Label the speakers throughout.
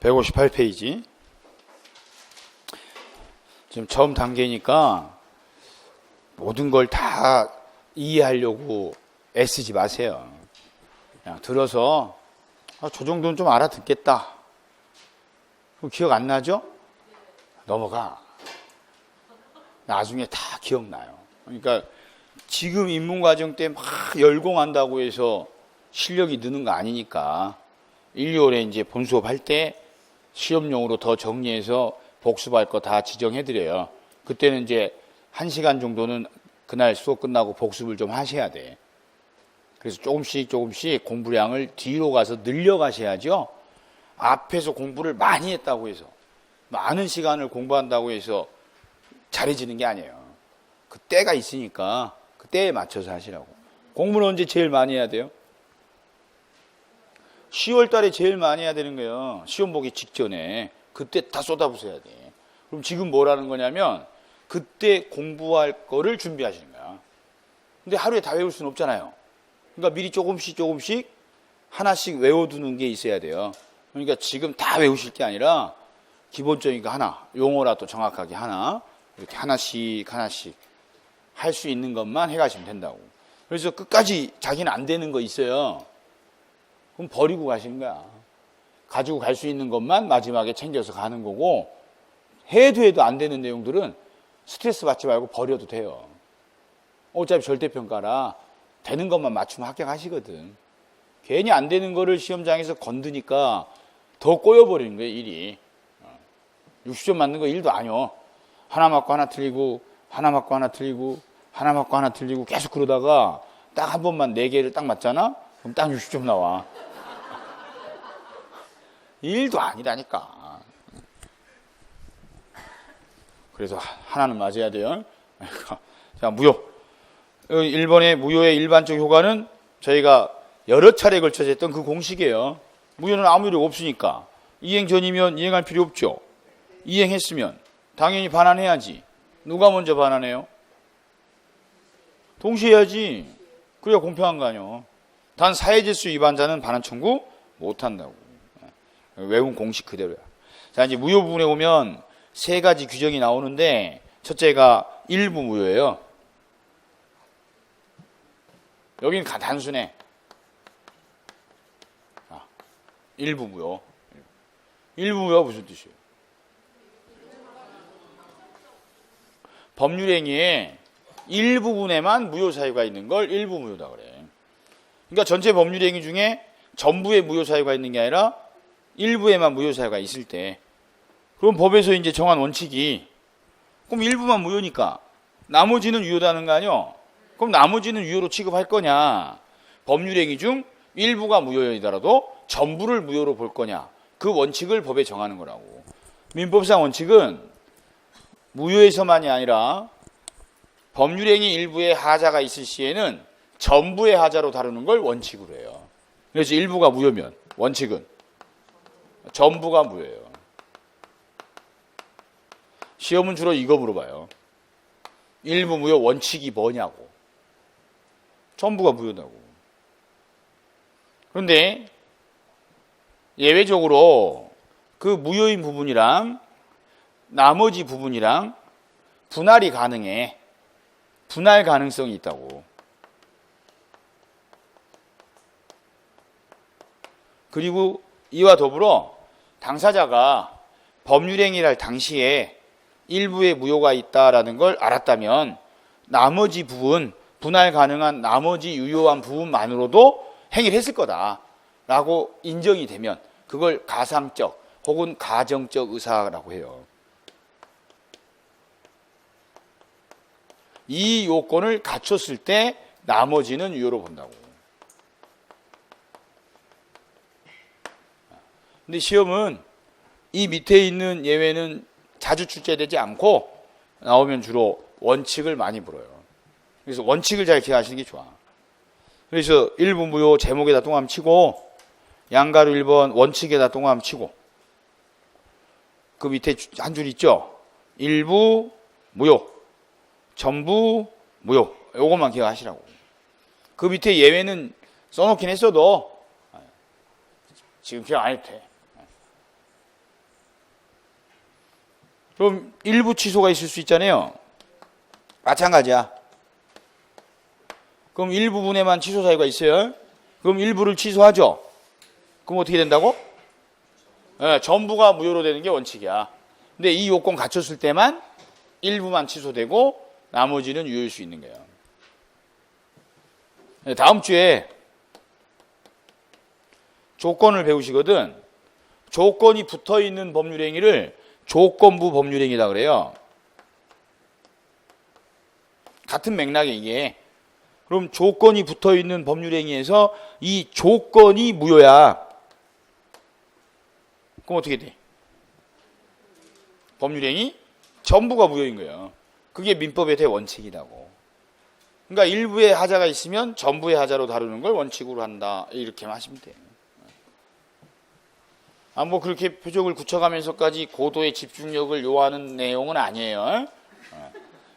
Speaker 1: 158페이지. 지금 처음 단계니까 모든 걸 다 이해하려고 애쓰지 마세요. 그냥 들어서 저 정도는 좀 알아듣겠다. 그럼 기억 안 나죠? 넘어가. 나중에 다 기억나요. 그러니까 지금 입문과정 때 막 열공한다고 해서 실력이 느는 거 아니니까 1, 2월에 이제 본수업 할 때 시험용으로 더 정리해서 복습할 거 다 지정해드려요. 그때는 이제 1시간 정도는 그날 수업 끝나고 복습을 좀 하셔야 돼. 그래서 조금씩 공부량을 뒤로 가서 늘려가셔야죠. 앞에서 공부를 많이 했다고 해서 많은 시간을 공부한다고 해서 잘해지는 게 아니에요. 그 때가 있으니까 그 때에 맞춰서 하시라고. 공부는 언제 제일 많이 해야 돼요? 10월 달에 제일 많이 해야 되는 거예요. 시험 보기 직전에. 그때 다 쏟아부숴야 돼. 그럼 지금 뭐라는 거냐면 그때 공부할 거를 준비하시는 거야. 근데 하루에 다 외울 수는 없잖아요. 그러니까 미리 조금씩 하나씩 외워두는 게 있어야 돼요. 그러니까 지금 다 외우실 게 아니라 기본적인 거 하나, 용어라도 정확하게 하나, 이렇게 하나씩 할 수 있는 것만 해가시면 된다고. 그래서 끝까지 자기는 안 되는 거 있어요. 그럼 버리고 가시는 거야. 가지고 갈 수 있는 것만 마지막에 챙겨서 가는 거고, 해도 안 되는 내용들은 스트레스 받지 말고 버려도 돼요. 어차피 절대평가라 되는 것만 맞추면 합격하시거든. 괜히 안 되는 거를 시험장에서 건드니까 더 꼬여버리는 거예요, 일이. 60점 맞는 거 일도 아니요. 하나 맞고 하나 틀리고, 하나 맞고 하나 틀리고, 하나 맞고 하나 틀리고 계속 그러다가 딱 한 번만 4개를 딱 맞잖아? 그럼 딱 60점 나와. 일도 아니라니까. 그래서 하나는 맞아야 돼요. 자, 무효. 1번의 무효의 일반적 효과는 저희가 여러 차례에 걸쳐서 했던 그 공식이에요. 무효는 아무 이유가 없으니까. 이행 전이면 이행할 필요 없죠. 이행했으면 당연히 반환해야지. 누가 먼저 반환해요? 동시에 해야지. 그래야 공평한 거 아니에요. 단 사회질서 위반자는 반환 청구 못한다고. 외운 공식 그대로야. 자, 이제 무효 부분에 오면 3가지 규정이 나오는데 첫째가 일부 무효예요. 여기는 단순해. 일부 무효. 일부 무효가 무슨 뜻이에요? 법률행위에 일부분에만 무효 사유가 있는 걸 일부 무효다 그래. 그러니까 전체 법률행위 중에 전부에 무효 사유가 있는 게 아니라 일부에만 무효 사유가 있을 때, 그럼 법에서 이제 정한 원칙이, 그럼 일부만 무효니까 나머지는 유효다는 거 아니요? 그럼 나머지는 유효로 취급할 거냐? 법률행위 중 일부가 무효이더라도 전부를 무효로 볼 거냐? 그 원칙을 법에 정하는 거라고. 민법상 원칙은 무효에서만이 아니라 법률행위 일부에 하자가 있을 시에는 전부의 하자로 다루는 걸 원칙으로 해요. 그래서 일부가 무효면 원칙은 전부가 무효예요. 시험은 주로 이거 물어봐요. 일부 무효 원칙이 뭐냐고. 전부가 무효다고. 그런데 예외적으로 그 무효인 부분이랑 나머지 부분이랑 분할이 가능해. 분할 가능성이 있다고. 그리고 이와 더불어 당사자가 법률행위를 할 당시에 일부의 무효가 있다라는 걸 알았다면 나머지 부분, 분할 가능한 나머지 유효한 부분만으로도 행위를 했을 거다라고 인정이 되면 그걸 가상적 혹은 가정적 의사라고 해요. 이 요건을 갖췄을 때 나머지는 유효로 본다고. 근데 시험은 이 밑에 있는 예외는 자주 출제되지 않고 나오면 주로 원칙을 많이 물어요. 그래서 원칙을 잘 기억하시는 게 좋아. 그래서 일부 무효 제목에다 동함 치고 양가로 1번 원칙에다 동함 치고 그 밑에 한 줄 있죠? 일부 무효, 전부 무효. 요것만 기억하시라고. 그 밑에 예외는 써놓긴 했어도 지금 기억 안 해도 돼. 그럼 일부 취소가 있을 수 있잖아요. 마찬가지야. 그럼 일부분에만 취소 사유가 있어요. 그럼 일부를 취소하죠. 그럼 어떻게 된다고? 네, 전부가 무효로 되는 게 원칙이야. 근데 이 요건 갖췄을 때만 일부만 취소되고 나머지는 유효일 수 있는 거예요. 네, 다음 주에 조건을 배우시거든. 조건이 붙어있는 법률행위를 조건부 법률행위다 그래요. 같은 맥락에 이게. 그럼 조건이 붙어있는 법률행위에서 이 조건이 무효야. 그럼 어떻게 돼? 법률행위 전부가 무효인 거예요. 그게 민법의 대원칙이라고. 그러니까 일부의 하자가 있으면 전부의 하자로 다루는 걸 원칙으로 한다. 이렇게만 하시면 돼요. 뭐 그렇게 표적을 굳혀가면서까지 고도의 집중력을 요하는 내용은 아니에요.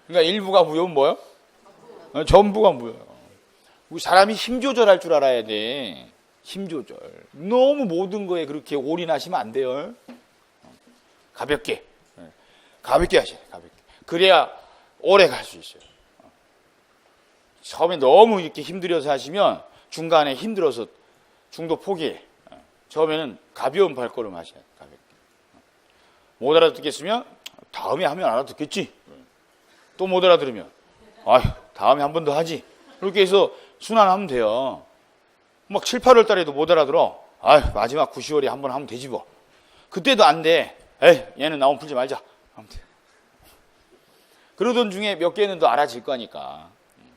Speaker 1: 그러니까 일부가 무효는 뭐예요? 전부가 무효예요. 사람이 힘 조절할 줄 알아야 돼. 힘 조절. 너무 모든 거에 그렇게 올인하시면 안 돼요. 가볍게 하셔야 돼. 가볍게. 그래야 오래 갈 수 있어요. 처음에 너무 이렇게 힘들여서 하시면 중간에 힘들어서 중도 포기해. 처음에는 가벼운 발걸음 하셔야 돼. 가볍게. 못 알아듣겠으면 다음에 하면 알아듣겠지. 또 못 알아들으면 아휴 다음에 한 번 더 하지. 그렇게 해서 순환하면 돼요. 막 7, 8월 달에도 못 알아들어. 아휴 마지막 9, 10월에 한 번 하면 되지 뭐. 그때도 안 돼. 에이 얘는 나온 풀지 말자. 하면 돼. 그러던 중에 몇 개는 더 알아질 거니까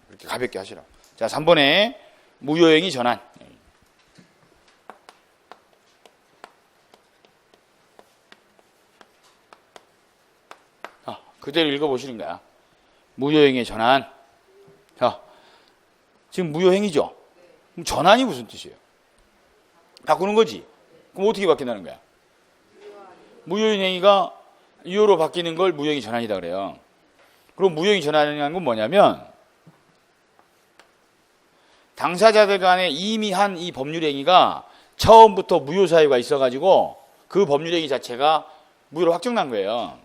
Speaker 1: 그렇게 가볍게 하시라고. 자 3번에 무효행위 전환. 그대로 읽어보시는 거야. 무효행위 전환. 자, 지금 무효행위죠? 그럼 전환이 무슨 뜻이에요? 바꾸는 거지? 그럼 어떻게 바뀐다는 거야? 무효행위가 유효로 바뀌는 걸 무효행위 전환이다 그래요. 그럼 무효행위 전환이라는 건 뭐냐면 당사자들 간에 이미 한 이 법률행위가 처음부터 무효 사유가 있어가지고 그 법률행위 자체가 무효로 확정난 거예요.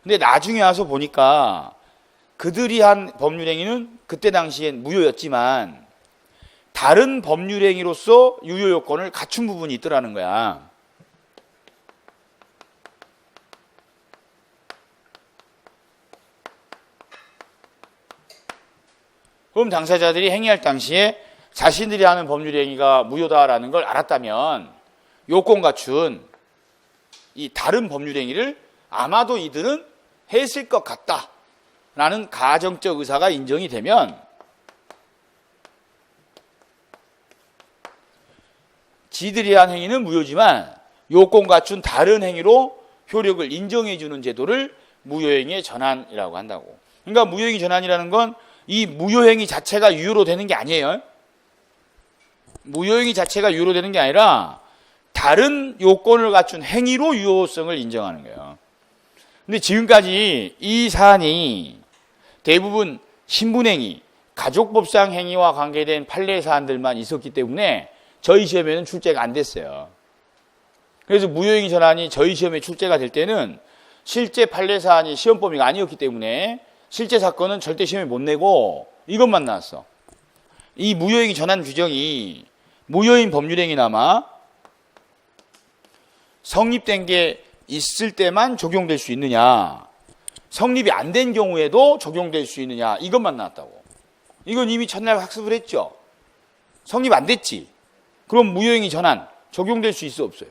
Speaker 1: 근데 나중에 와서 보니까 그들이 한 법률행위는 그때 당시엔 무효였지만 다른 법률행위로서 유효 요건을 갖춘 부분이 있더라는 거야. 그럼 당사자들이 행위할 당시에 자신들이 하는 법률행위가 무효다라는 걸 알았다면 요건 갖춘 이 다른 법률행위를 아마도 이들은 했을 것 같다라는 가정적 의사가 인정이 되면 지들이 한 행위는 무효지만 요건 갖춘 다른 행위로 효력을 인정해 주는 제도를 무효행위의 전환이라고 한다고. 그러니까 무효행위 전환이라는 건 이 무효행위 자체가 유효로 되는 게 아니에요. 무효행위 자체가 유효로 되는 게 아니라 다른 요건을 갖춘 행위로 유효성을 인정하는 거예요. 근데 지금까지 이 사안이 대부분 신분행위, 가족법상 행위와 관계된 판례 사안들만 있었기 때문에 저희 시험에는 출제가 안 됐어요. 그래서 무효행위 전환이 저희 시험에 출제가 될 때는 실제 판례 사안이 시험 범위가 아니었기 때문에 실제 사건은 절대 시험에 못 내고 이것만 나왔어. 이 무효행위 전환 규정이 무효인 법률행위나마 성립된 게 있을 때만 적용될 수 있느냐, 성립이 안 된 경우에도 적용될 수 있느냐, 이것만 나왔다고. 이건 이미 첫날 학습을 했죠. 성립 안 됐지. 그럼 무효행위 전환 적용될 수 있어 없어요?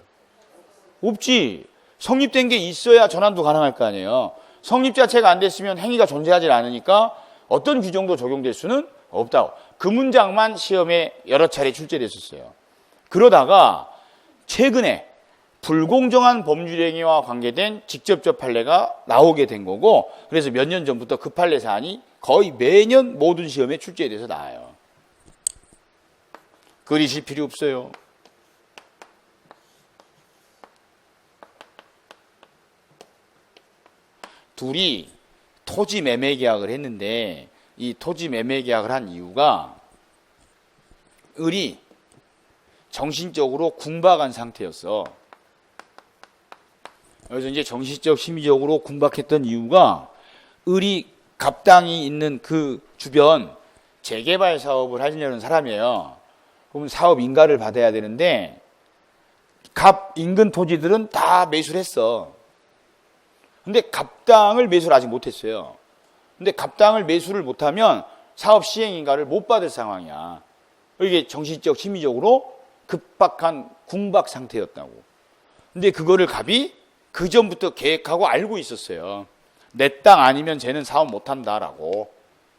Speaker 1: 없지. 성립된 게 있어야 전환도 가능할 거 아니에요. 성립 자체가 안 됐으면 행위가 존재하지 않으니까 어떤 규정도 적용될 수는 없다고. 그 문장만 시험에 여러 차례 출제됐었어요. 그러다가 최근에 불공정한 법률행위와 관계된 직접적 판례가 나오게 된 거고, 그래서 몇 년 전부터 그 판례 사안이 거의 매년 모든 시험에 출제돼서 나와요. 그리실 필요 없어요. 둘이 토지 매매 계약을 했는데 이 토지 매매 계약을 한 이유가 을이 정신적으로 궁박한 상태였어. 그래서 이제 정신적, 심리적으로 궁박했던 이유가 을이 갑당이 있는 그 주변 재개발 사업을 하려는 사람이에요. 그럼 사업 인가를 받아야 되는데 갑 인근 토지들은 다 매수를 했어. 근데 갑당을 매수를 아직 못했어요. 근데 갑당을 매수를 못하면 사업 시행 인가를 못 받을 상황이야. 이게 정신적, 심리적으로 급박한 궁박 상태였다고. 근데 그거를 갑이 그 전부터 계획하고 알고 있었어요. 내 땅 아니면 쟤는 사업 못한다라고.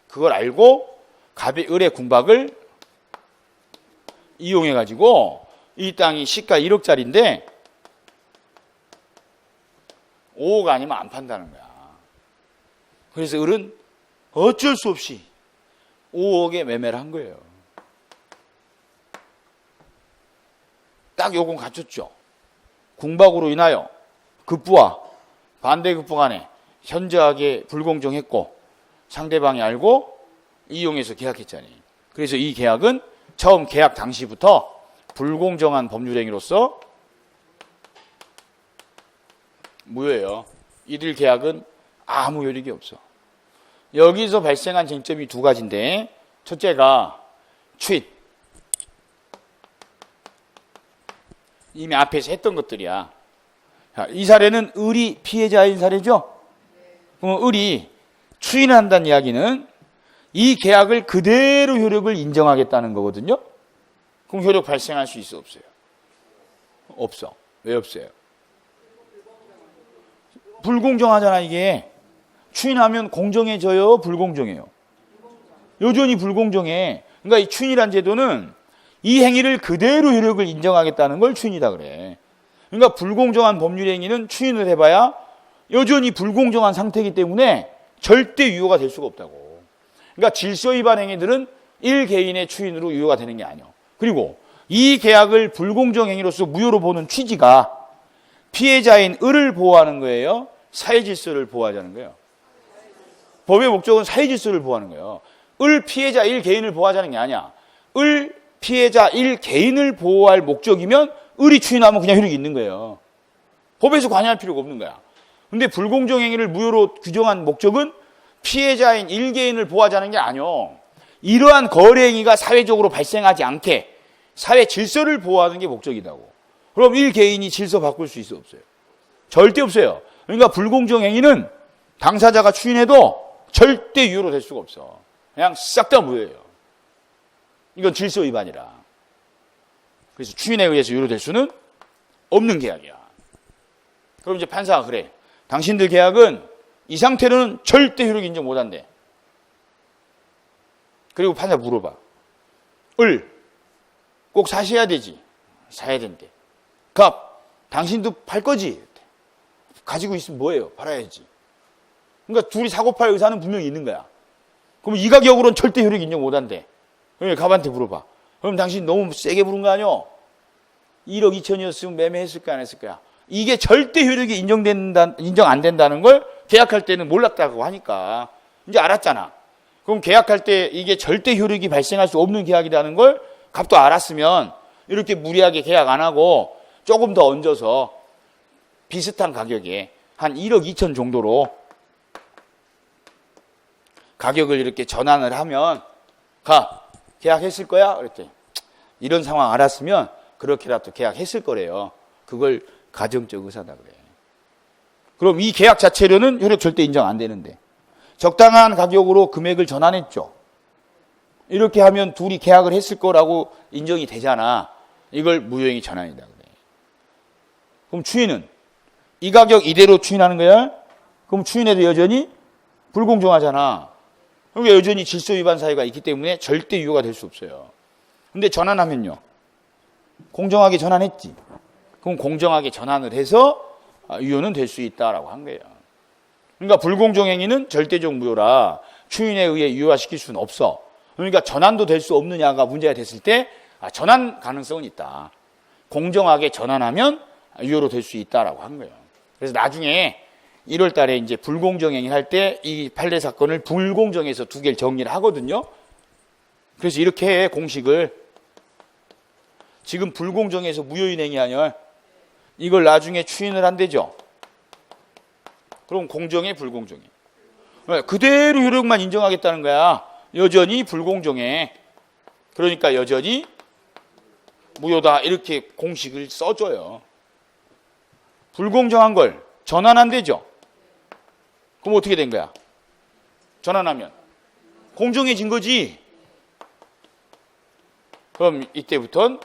Speaker 1: 그걸 알고 갑이 을의 궁박을 이용해가지고 이 땅이 시가 1억짜리인데 5억 아니면 안 판다는 거야. 그래서 을은 어쩔 수 없이 5억에 매매를 한 거예요. 딱 요건 갖췄죠. 궁박으로 인하여 급부와 반대급부 간에 현저하게 불공정했고 상대방이 알고 이용해서 계약했잖아요. 그래서 이 계약은 처음 계약 당시부터 불공정한 법률행위로서 무효예요. 이들 계약은 아무 효력이 없어. 여기서 발생한 쟁점이 두 가지인데 첫째가 추인. 이미 앞에서 했던 것들이야. 자, 이 사례는 을이 피해자인 사례죠. 그럼 을이 추인을 한다는 이야기는 이 계약을 그대로 효력을 인정하겠다는 거거든요. 그럼 효력 발생할 수 있어 없어요? 없어. 왜 없어요? 불공정하잖아 이게. 추인하면 공정해져요? 불공정해요? 여전히 불공정해. 그러니까 이 추인이란 제도는 이 행위를 그대로 효력을 인정하겠다는 걸 추인이다 그래. 그러니까 불공정한 법률 행위는 추인을 해봐야 여전히 불공정한 상태이기 때문에 절대 유효가 될 수가 없다고. 그러니까 질서 위반 행위들은 1개인의 추인으로 유효가 되는 게 아니야. 그리고 이 계약을 불공정 행위로서 무효로 보는 취지가 피해자인 을을 보호하는 거예요? 사회 질서를 보호하자는 거예요? 법의 목적은 사회 질서를 보호하는 거예요. 을 피해자 1개인을 보호하자는 게 아니야. 을 피해자 1개인을 보호할 목적이면 을이 추인하면 그냥 효력이 있는 거예요. 법에서 관여할 필요가 없는 거야. 근데 불공정 행위를 무효로 규정한 목적은 피해자인 1개인을 보호하자는 게 아니요. 이러한 거래 행위가 사회적으로 발생하지 않게 사회 질서를 보호하는 게 목적이라고. 그럼 1개인이 질서 바꿀 수 있어 없어요? 절대 없어요. 그러니까 불공정 행위는 당사자가 추인해도 절대 유효로 될 수가 없어. 그냥 싹 다 무효예요. 이건 질서 위반이라. 그래서 추인에 의해서 유효로 될 수는 없는 계약이야. 그럼 이제 판사가 그래. 당신들 계약은 이 상태로는 절대 효력 인정 못한대. 그리고 판사 물어봐. 을, 꼭 사셔야 되지. 사야 된대. 갑, 당신도 팔 거지? 가지고 있으면 뭐예요? 팔아야지. 그러니까 둘이 사고 팔 의사는 분명히 있는 거야. 그럼 이 가격으로는 절대 효력 인정 못한대. 갑한테 물어봐. 그럼 당신 너무 세게 부른 거 아니야? 1억 2천이었으면 매매했을까 안 했을까? 이게 절대 효력이 인정 안 된다는 걸 계약할 때는 몰랐다고 하니까 이제 알았잖아. 그럼 계약할 때 이게 절대 효력이 발생할 수 없는 계약이라는 걸 갑도 알았으면 이렇게 무리하게 계약 안 하고 조금 더 얹어서 비슷한 가격에 한 1억 2천 정도로 가격을 이렇게 전환을 하면 계약했을 거야? 그랬더니 이런 상황 알았으면 그렇게라도 계약했을 거래요. 그걸 가정적 의사다 그래. 그럼 이 계약 자체로는 효력 절대 인정 안 되는데 적당한 가격으로 금액을 전환했죠. 이렇게 하면 둘이 계약을 했을 거라고 인정이 되잖아. 이걸 무효행위 전환이다 그래. 그럼 추인은 이 가격 이대로 추인하는 거야? 그럼 추인해도 여전히 불공정하잖아. 그러니까 여전히 질서 위반 사유가 있기 때문에 절대 유효가 될 수 없어요. 근데 전환하면요. 공정하게 전환했지. 그럼 공정하게 전환을 해서 유효는 될 수 있다라고 한 거예요. 그러니까 불공정 행위는 절대적 무효라 추인에 의해 유효화시킬 수는 없어. 그러니까 전환도 될 수 없느냐가 문제가 됐을 때 전환 가능성은 있다. 공정하게 전환하면 유효로 될 수 있다라고 한 거예요. 그래서 나중에 1월 달에 이제 불공정 행위 할 때 이 판례 사건을 불공정에서 두 개를 정리를 하거든요. 그래서 이렇게 해, 공식을. 지금 불공정에서 무효인 행위 하냐? 이걸 나중에 추인을 한대죠. 그럼 공정해, 불공정해? 그대로 효력만 인정하겠다는 거야. 여전히 불공정해. 그러니까 여전히 무효다. 이렇게 공식을 써줘요. 불공정한 걸 전환 안 되죠? 그럼 어떻게 된 거야? 전환하면 공정해진 거지. 그럼 이때부터는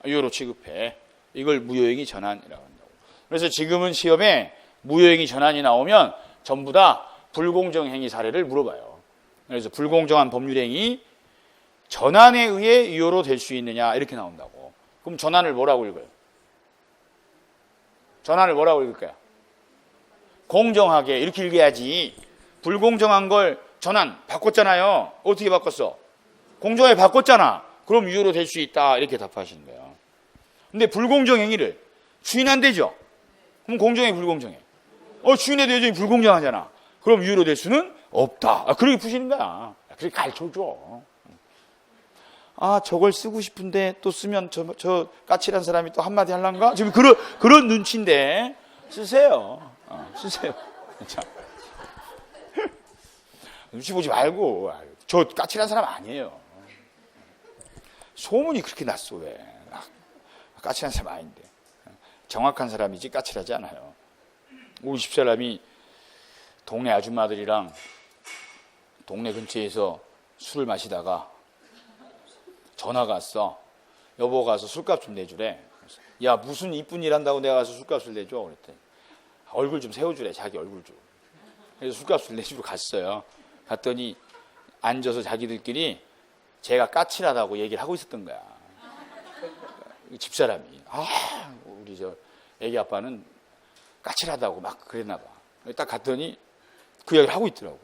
Speaker 1: 유효로 취급해. 이걸 무효행위 전환이라고 한다고. 그래서 지금은 시험에 무효행위 전환이 나오면 전부 다 불공정행위 사례를 물어봐요. 그래서 불공정한 법률행위 전환에 의해 유효로 될 수 있느냐 이렇게 나온다고. 그럼 전환을 뭐라고 읽어요? 전환을 뭐라고 읽을 거야? 공정하게 이렇게 읽어야지. 불공정한 걸 전환 바꿨잖아요. 어떻게 바꿨어? 공정하게 바꿨잖아. 그럼 유효로 될 수 있다 이렇게 답하시는 거예요. 근데 불공정 행위를 주인 안 되죠? 그럼 공정해, 불공정해? 주인에 대해 여전히 불공정하잖아. 그럼 유효로 될 수는 없다. 그렇게 푸시는 거야. 그렇게 가르쳐줘. 저걸 쓰고 싶은데 또 쓰면 저 까칠한 사람이 또 한마디 할란가? 지금 그런 눈치인데 쓰세요. 쓰세요. 자. 눈치 보지 말고. 저 까칠한 사람 아니에요. 소문이 그렇게 났어. 왜? 까칠한 사람 아닌데. 정확한 사람이지 까칠하지 않아요. 우리 집사람이 동네 아줌마들이랑 동네 근처에서 술을 마시다가 전화가 왔어. 여보가 가서 술값 좀 내주래. 야, 무슨 이쁜 일 한다고 내가 가서 술값을 내줘? 그랬더니 얼굴 좀 세워주래. 자기 얼굴 좀. 그래서 술값을 내주러 갔어요. 갔더니 앉아서 자기들끼리 제가 까칠하다고 얘기를 하고 있었던 거야. 집사람이. 우리 저 애기 아빠는 까칠하다고 막 그랬나 봐. 딱 갔더니 그 이야기를 하고 있더라고.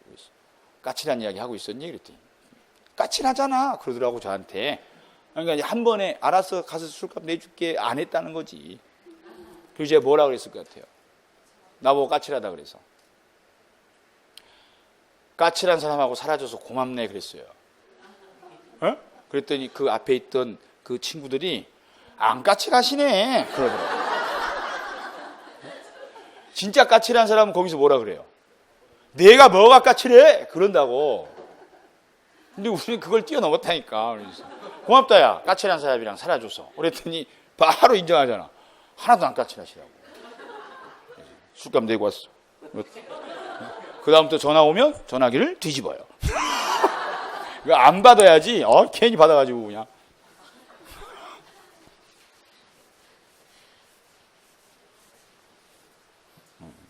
Speaker 1: 까칠한 이야기 하고 있었니? 그랬더니 까칠하잖아. 그러더라고 저한테. 그러니까 한 번에 알아서 가서 술값 내줄게 안 했다는 거지. 그래서 제가 뭐라 그랬을 것 같아요? 나보고 까칠하다 그래서. 까칠한 사람하고 사라져서 고맙네 그랬어요. 그랬더니 그 앞에 있던 그 친구들이 안 까칠하시네 그러더라고요. 진짜 까칠한 사람은 거기서 뭐라 그래요? 내가 뭐가 까칠해? 그런다고. 근데 우리는 그걸 뛰어넘었다니까. 그래서 고맙다 야 까칠한 사람이랑 살아줘서. 그랬더니 바로 인정하잖아. 하나도 안 까칠하시라고. 술값 내고 왔어. 그 다음부터 전화 오면 전화기를 뒤집어요. 이거 안 받아야지. 괜히 받아가지고 그냥.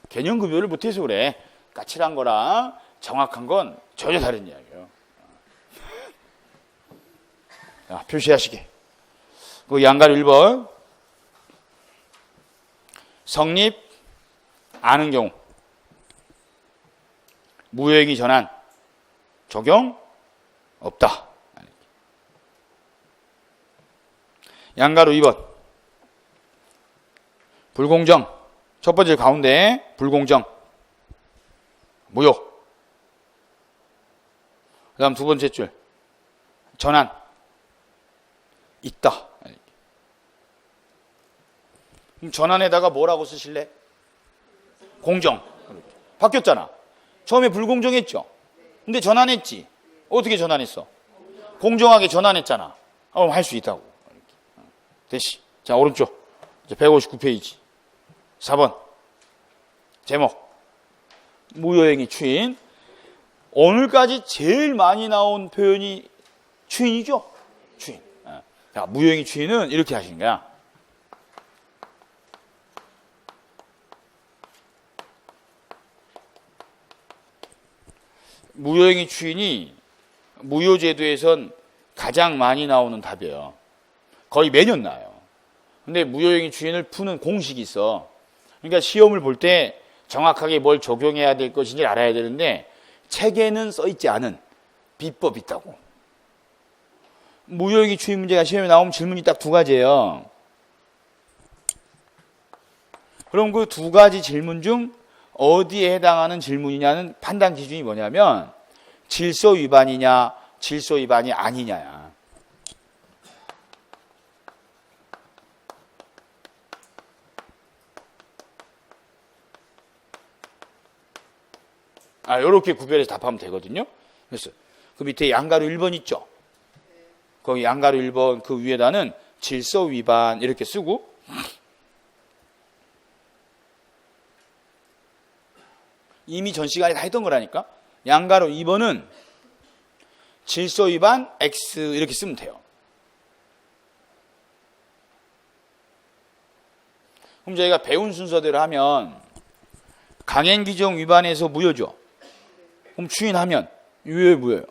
Speaker 1: 개념급여를 못해서 그래. 까칠한 거랑 정확한 건 전혀 다른 이야기예요. 자, 표시하시게. 그 양가로 1번. 성립 아는 경우. 무효행위 전환 적용 없다. 양가로 2번. 불공정. 첫 번째 가운데 불공정. 무효. 그 다음 두 번째 줄. 전환. 있다. 그럼 전환에다가 뭐라고 쓰실래? 공정. 바뀌었잖아. 처음에 불공정했죠. 근데 전환했지. 어떻게 전환했어? 공정하게 전환했잖아. 그럼 할 수 있다고. 됐시. 자, 오른쪽. 이제 159페이지. 4번. 제목. 무효행위 추인. 오늘까지 제일 많이 나온 표현이 추인이죠? 추인. 자, 무효행위 추인은 이렇게 하시는 거야. 무효행위 추인이 무효제도에선 가장 많이 나오는 답이에요. 거의 매년 나와요. 근데 무효행위 추인을 푸는 공식이 있어. 그러니까 시험을 볼 때 정확하게 뭘 적용해야 될 것인지 알아야 되는데 책에는 써있지 않은 비법이 있다고. 무효행위 추인 문제가 시험에 나오면 질문이 딱 두 가지예요. 그럼 그 두 가지 질문 중 어디에 해당하는 질문이냐는 판단 기준이 뭐냐면 질서 위반이냐 질서 위반이 아니냐야. 요렇게 구별해서 답하면 되거든요. 그래서 그 밑에 양가로 1번 있죠. 거기 양가로 1번 그 위에다는 질서 위반 이렇게 쓰고 이미 전 시간에 다 했던 거라니까. 양가로 2번은 질서 위반 X 이렇게 쓰면 돼요. 그럼 저희가 배운 순서대로 하면 강행 규정 위반에서 무효죠. 그럼 추인하면 유효에 무효예요.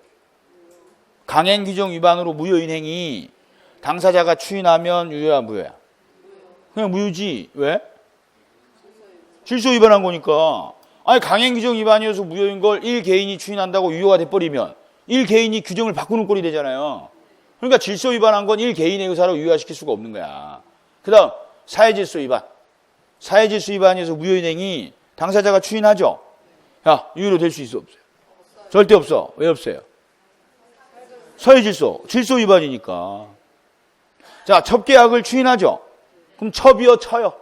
Speaker 1: 강행 규정 위반으로 무효인 행위 당사자가 추인하면 유효야 무효야? 그냥 무효지. 왜? 질서 위반한 거니까. 아니 강행 규정 위반이어서 무효인 걸 1개인이 추인한다고 유효가 돼버리면 1개인이 규정을 바꾸는 꼴이 되잖아요. 그러니까 질서 위반한 건 1개인의 의사로 유효화시킬 수가 없는 거야. 그 다음 사회질서 위반. 사회질서 위반이어서 무효인 행위 당사자가 추인하죠. 야, 유효로 될 수 있어 없어요? 절대 없어. 왜 없어요? 사회질서, 질서 위반이니까. 자, 첩계약을 추인하죠. 그럼 첩이요, 처요?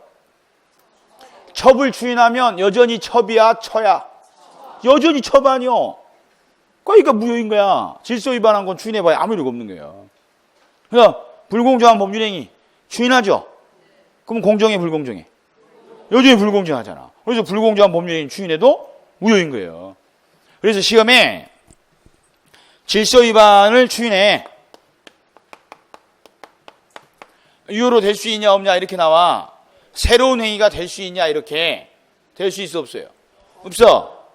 Speaker 1: 첩을 추인하면 여전히 첩이야, 처야? 여전히 첩 아니요. 그러니까 무효인 거야. 질서 위반한 건 추인해봐야 아무 일이 없는 거예요. 그러니까 불공정한 법률행위 추인하죠. 그럼 공정해, 불공정해? 여전히 불공정하잖아. 그래서 불공정한 법률행위 추인해도 무효인 거예요. 그래서 시험에 질서 위반을 추인해. 유효로 될 수 있냐 없냐 이렇게 나와. 새로운 행위가 될 수 있냐 이렇게. 될 수 있어 없어요? 없어.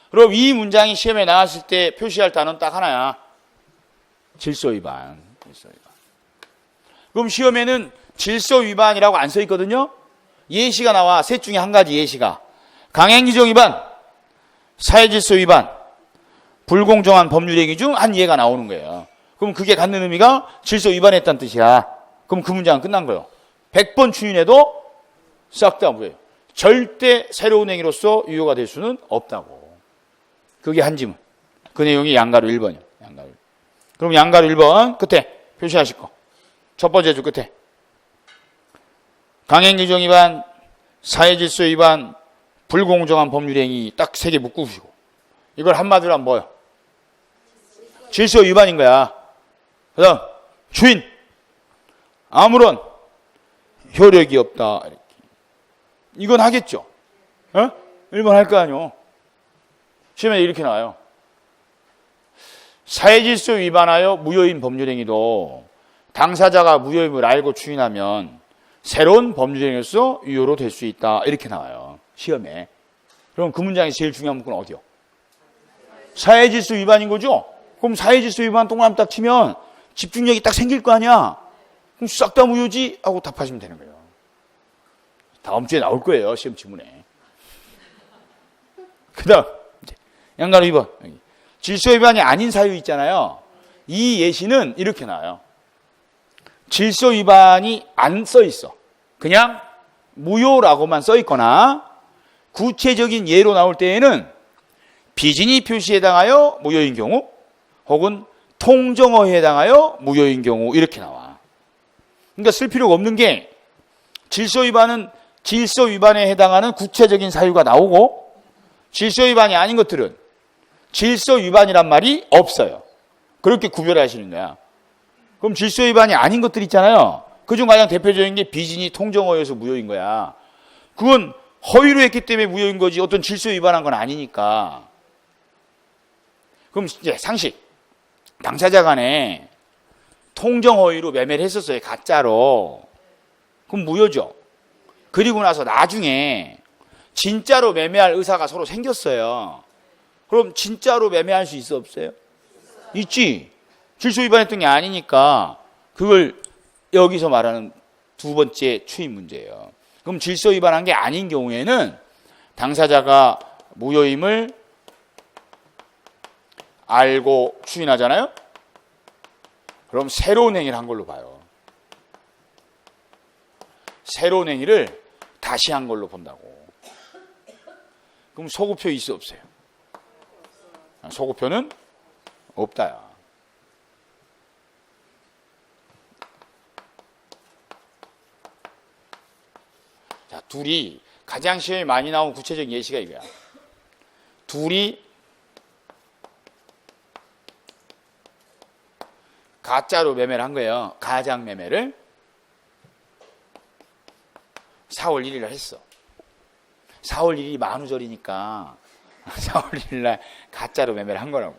Speaker 1: 그럼 이 문장이 시험에 나왔을 때 표시할 단어는 딱 하나야. 질서 위반. 질서 위반. 그럼 시험에는 질서 위반이라고 안 써 있거든요. 예시가 나와. 셋 중에 한 가지 예시가. 강행규정 위반, 사회질서 위반, 불공정한 법률행위 중 한 예가 나오는 거예요. 그럼 그게 갖는 의미가 질서 위반했다는 뜻이야. 그럼 그 문장은 끝난 거예요. 100번 추인해도 싹 다 무효예요. 절대 새로운 행위로서 유효가 될 수는 없다고. 그게 한 지문. 그 내용이 양가로 1번이에요. 양가로 1번. 그럼 양가로 1번 끝에 표시하실 거. 첫 번째 줄 끝에. 강행규정 위반, 사회질서 위반, 불공정한 법률행위 딱 3개 묶으시고. 이걸 한마디로 하면 뭐예요? 질서 위반인 거야. 그 다음 추인. 아무런 효력이 없다. 이렇게. 이건 하겠죠. 1번 할 거 아니요. 시험에 이렇게 나와요. 사회질서 위반하여 무효인 법률행위도 당사자가 무효임을 알고 추인하면 새로운 법률행위로서 유효로 될 수 있다. 이렇게 나와요. 시험에. 그럼 그 문장에서 제일 중요한 문구는 어디요? 사회질서 위반인 거죠? 그럼 사회질서 위반 동그라미 딱 치면 집중력이 딱 생길 거 아니야? 그럼 싹 다 무효지? 하고 답하시면 되는 거예요. 다음 주에 나올 거예요. 시험 지문에. 그 다음 양가로 2번. 질서 위반이 아닌 사유 있잖아요. 이 예시는 이렇게 나와요. 질서 위반이 안 써 있어. 그냥 무효라고만 써 있거나 구체적인 예로 나올 때에는 비진이 표시에 해당하여 무효인 경우 혹은 통정어에 해당하여 무효인 경우 이렇게 나와. 그러니까 쓸 필요가 없는 게 질서 위반은 질서 위반에 해당하는 구체적인 사유가 나오고 질서 위반이 아닌 것들은 질서 위반이란 말이 없어요. 그렇게 구별하시는 거야. 그럼 질서 위반이 아닌 것들 있잖아요. 그중 가장 대표적인 게 비진이 통정어여서 무효인 거야. 그건 허위로 했기 때문에 무효인 거지 어떤 질서 위반한 건 아니니까. 그럼 이제 상식. 당사자 간에 통정 허위로 매매를 했었어요. 가짜로. 그럼 무효죠. 그리고 나서 나중에 진짜로 매매할 의사가 서로 생겼어요. 그럼 진짜로 매매할 수 있어 없어요? 있지. 질서 위반했던 게 아니니까 그걸 여기서 말하는 두 번째 추인 문제예요. 그럼 질서 위반한 게 아닌 경우에는 당사자가 무효임을 알고 추인하잖아요. 그럼 새로운 행위를 한 걸로 봐요. 새로운 행위를 다시 한 걸로 본다고. 그럼 소급표 있어 없어요? 소급표는 없다야. 자, 둘이 가장 시험에 많이 나온 구체적인 예시가 이거야. 둘이 가짜로 매매를 한 거예요. 가장 매매를 4월 1일 날 했어. 4월 1일이 만우절이니까 4월 1일 날 가짜로 매매를 한 거라고.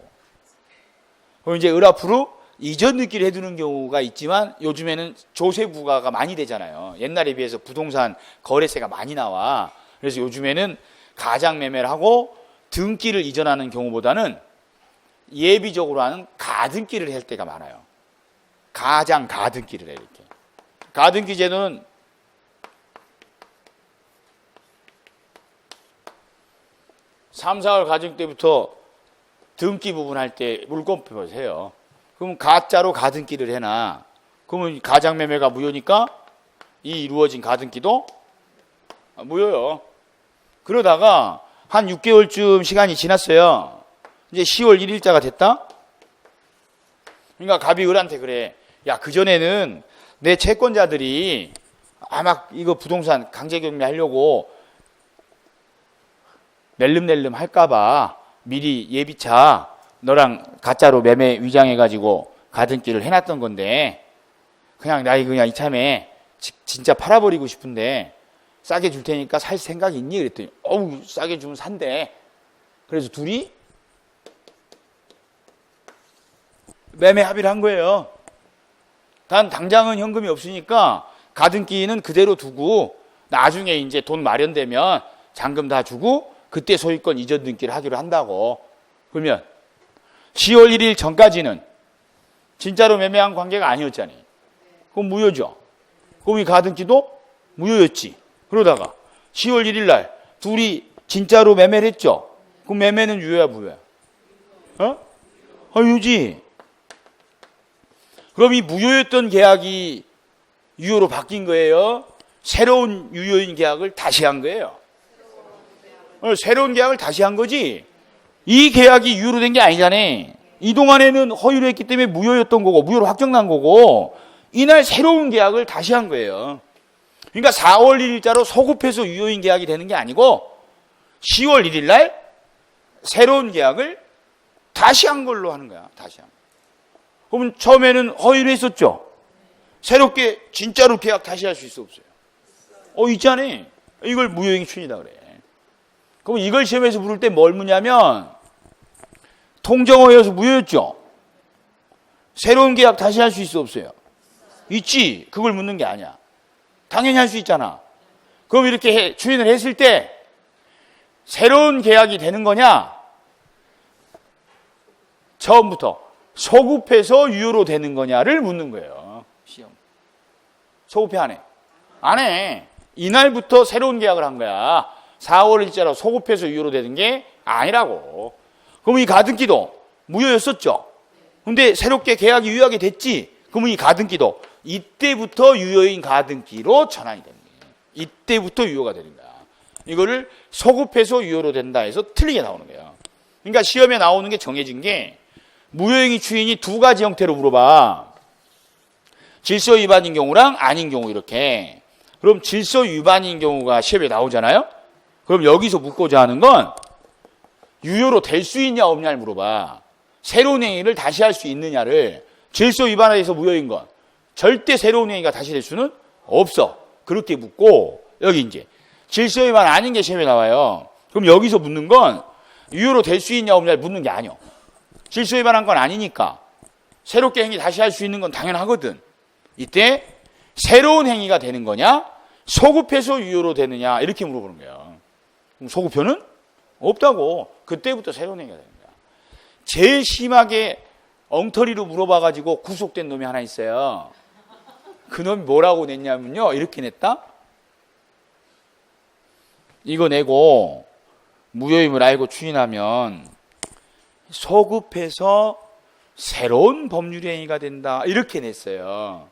Speaker 1: 그럼 이제 을 앞으로 이전 느끼를 해두는 경우가 있지만 요즘에는 조세 부과가 많이 되잖아요. 옛날에 비해서 부동산 거래세가 많이 나와. 그래서 요즘에는 가장 매매를 하고 등기를 이전하는 경우보다는 예비적으로 하는 가등기를 할 때가 많아요. 가장 가등기를 해 이렇게. 가등기 제도는 삼, 4월 가정 때부터 등기 부분 할 때 물권표를 해요. 그럼 가짜로 가등기를 해놔. 그러면 가장 매매가 무효니까 이 이루어진 가등기도 무효요. 그러다가 한 6개월쯤 시간이 지났어요. 이제 10월 1일자가 됐다? 그러니까 갑이 을한테 그래. 야, 그전에는 내 채권자들이 아마 이거 부동산 강제경매 하려고 낼름낼름 할까봐 미리 예비차 너랑 가짜로 매매 위장해가지고 가등기를 해놨던 건데 그냥 나 그냥 이참에 진짜 팔아버리고 싶은데 싸게 줄 테니까 살 생각 있니? 그랬더니 어우 싸게 주면 산대. 그래서 둘이 매매 합의를 한 거예요. 단 당장은 현금이 없으니까 가등기는 그대로 두고 나중에 이제 돈 마련되면 잔금 다 주고 그때 소유권 이전 등기를 하기로 한다고. 그러면 10월 1일 전까지는 진짜로 매매한 관계가 아니었잖아요. 그럼 무효죠. 그럼 이 가등기도 무효였지. 그러다가 10월 1일 날 둘이 진짜로 매매를 했죠. 그럼 매매는 유효야 무효야? 유지. 그럼 이 무효였던 계약이 유효로 바뀐 거예요? 새로운 유효인 계약을 다시 한 거예요? 새로운 계약을 다시 한 거지. 이 계약이 유효로 된 게 아니잖아. 이 동안에는 허위로 했기 때문에 무효였던 거고 무효로 확정난 거고 이날 새로운 계약을 다시 한 거예요. 그러니까 4월 1일자로 소급해서 유효인 계약이 되는 게 아니고 10월 1일 날 새로운 계약을 다시 한 걸로 하는 거야. 다시 한 거. 그럼 처음에는 허위로 했었죠. 새롭게 진짜로 계약 다시 할 수 있어 없어요? 있잖아. 이걸 무효행위 추인이다 그래. 그럼 이걸 시험에서 물을 때 뭘 묻냐면 통정허위여서 무효였죠. 새로운 계약 다시 할 수 있어 없어요? 있지. 그걸 묻는 게 아니야. 당연히 할 수 있잖아. 그럼 이렇게 추인을 했을 때 새로운 계약이 되는 거냐? 처음부터 소급해서 유효로 되는 거냐를 묻는 거예요. 시험. 소급해 안 해? 안 해. 이날부터 새로운 계약을 한 거야. 4월 1일자로 소급해서 유효로 되는 게 아니라고. 그럼 이 가등기도 무효였었죠. 근데 새롭게 계약이 유효하게 됐지. 그러면 이 가등기도 이때부터 유효인 가등기로 전환이 되는 거예요. 이때부터 유효가 되는 거야. 이거를 소급해서 유효로 된다 해서 틀리게 나오는 거예요. 그러니까 시험에 나오는 게 정해진 게 무효행위 추인이 두 가지 형태로 물어봐. 질서 위반인 경우랑 아닌 경우 이렇게. 그럼 질서 위반인 경우가 시험에 나오잖아요. 그럼 여기서 묻고자 하는 건 유효로 될 수 있냐 없냐를 물어봐. 새로운 행위를 다시 할 수 있느냐를. 질서 위반에서 무효인 건 절대 새로운 행위가 다시 될 수는 없어. 그렇게 묻고 여기 이제 질서 위반 아닌 게 시험에 나와요. 그럼 여기서 묻는 건 유효로 될 수 있냐 없냐를 묻는 게 아니야. 질서 위반한 건 아니니까 새롭게 행위 다시 할 수 있는 건 당연하거든. 이때 새로운 행위가 되는 거냐 소급해서 유효로 되느냐 이렇게 물어보는 거예요. 그럼 소급표는 없다고. 그때부터 새로운 행위가 되는 거야. 제일 심하게 엉터리로 물어봐가지고 구속된 놈이 하나 있어요. 그 놈이 뭐라고 냈냐면요. 이렇게 냈다. 이거 내고 무효임을 알고 추인하면 소급해서 새로운 법률 행위가 된다. 이렇게 냈어요.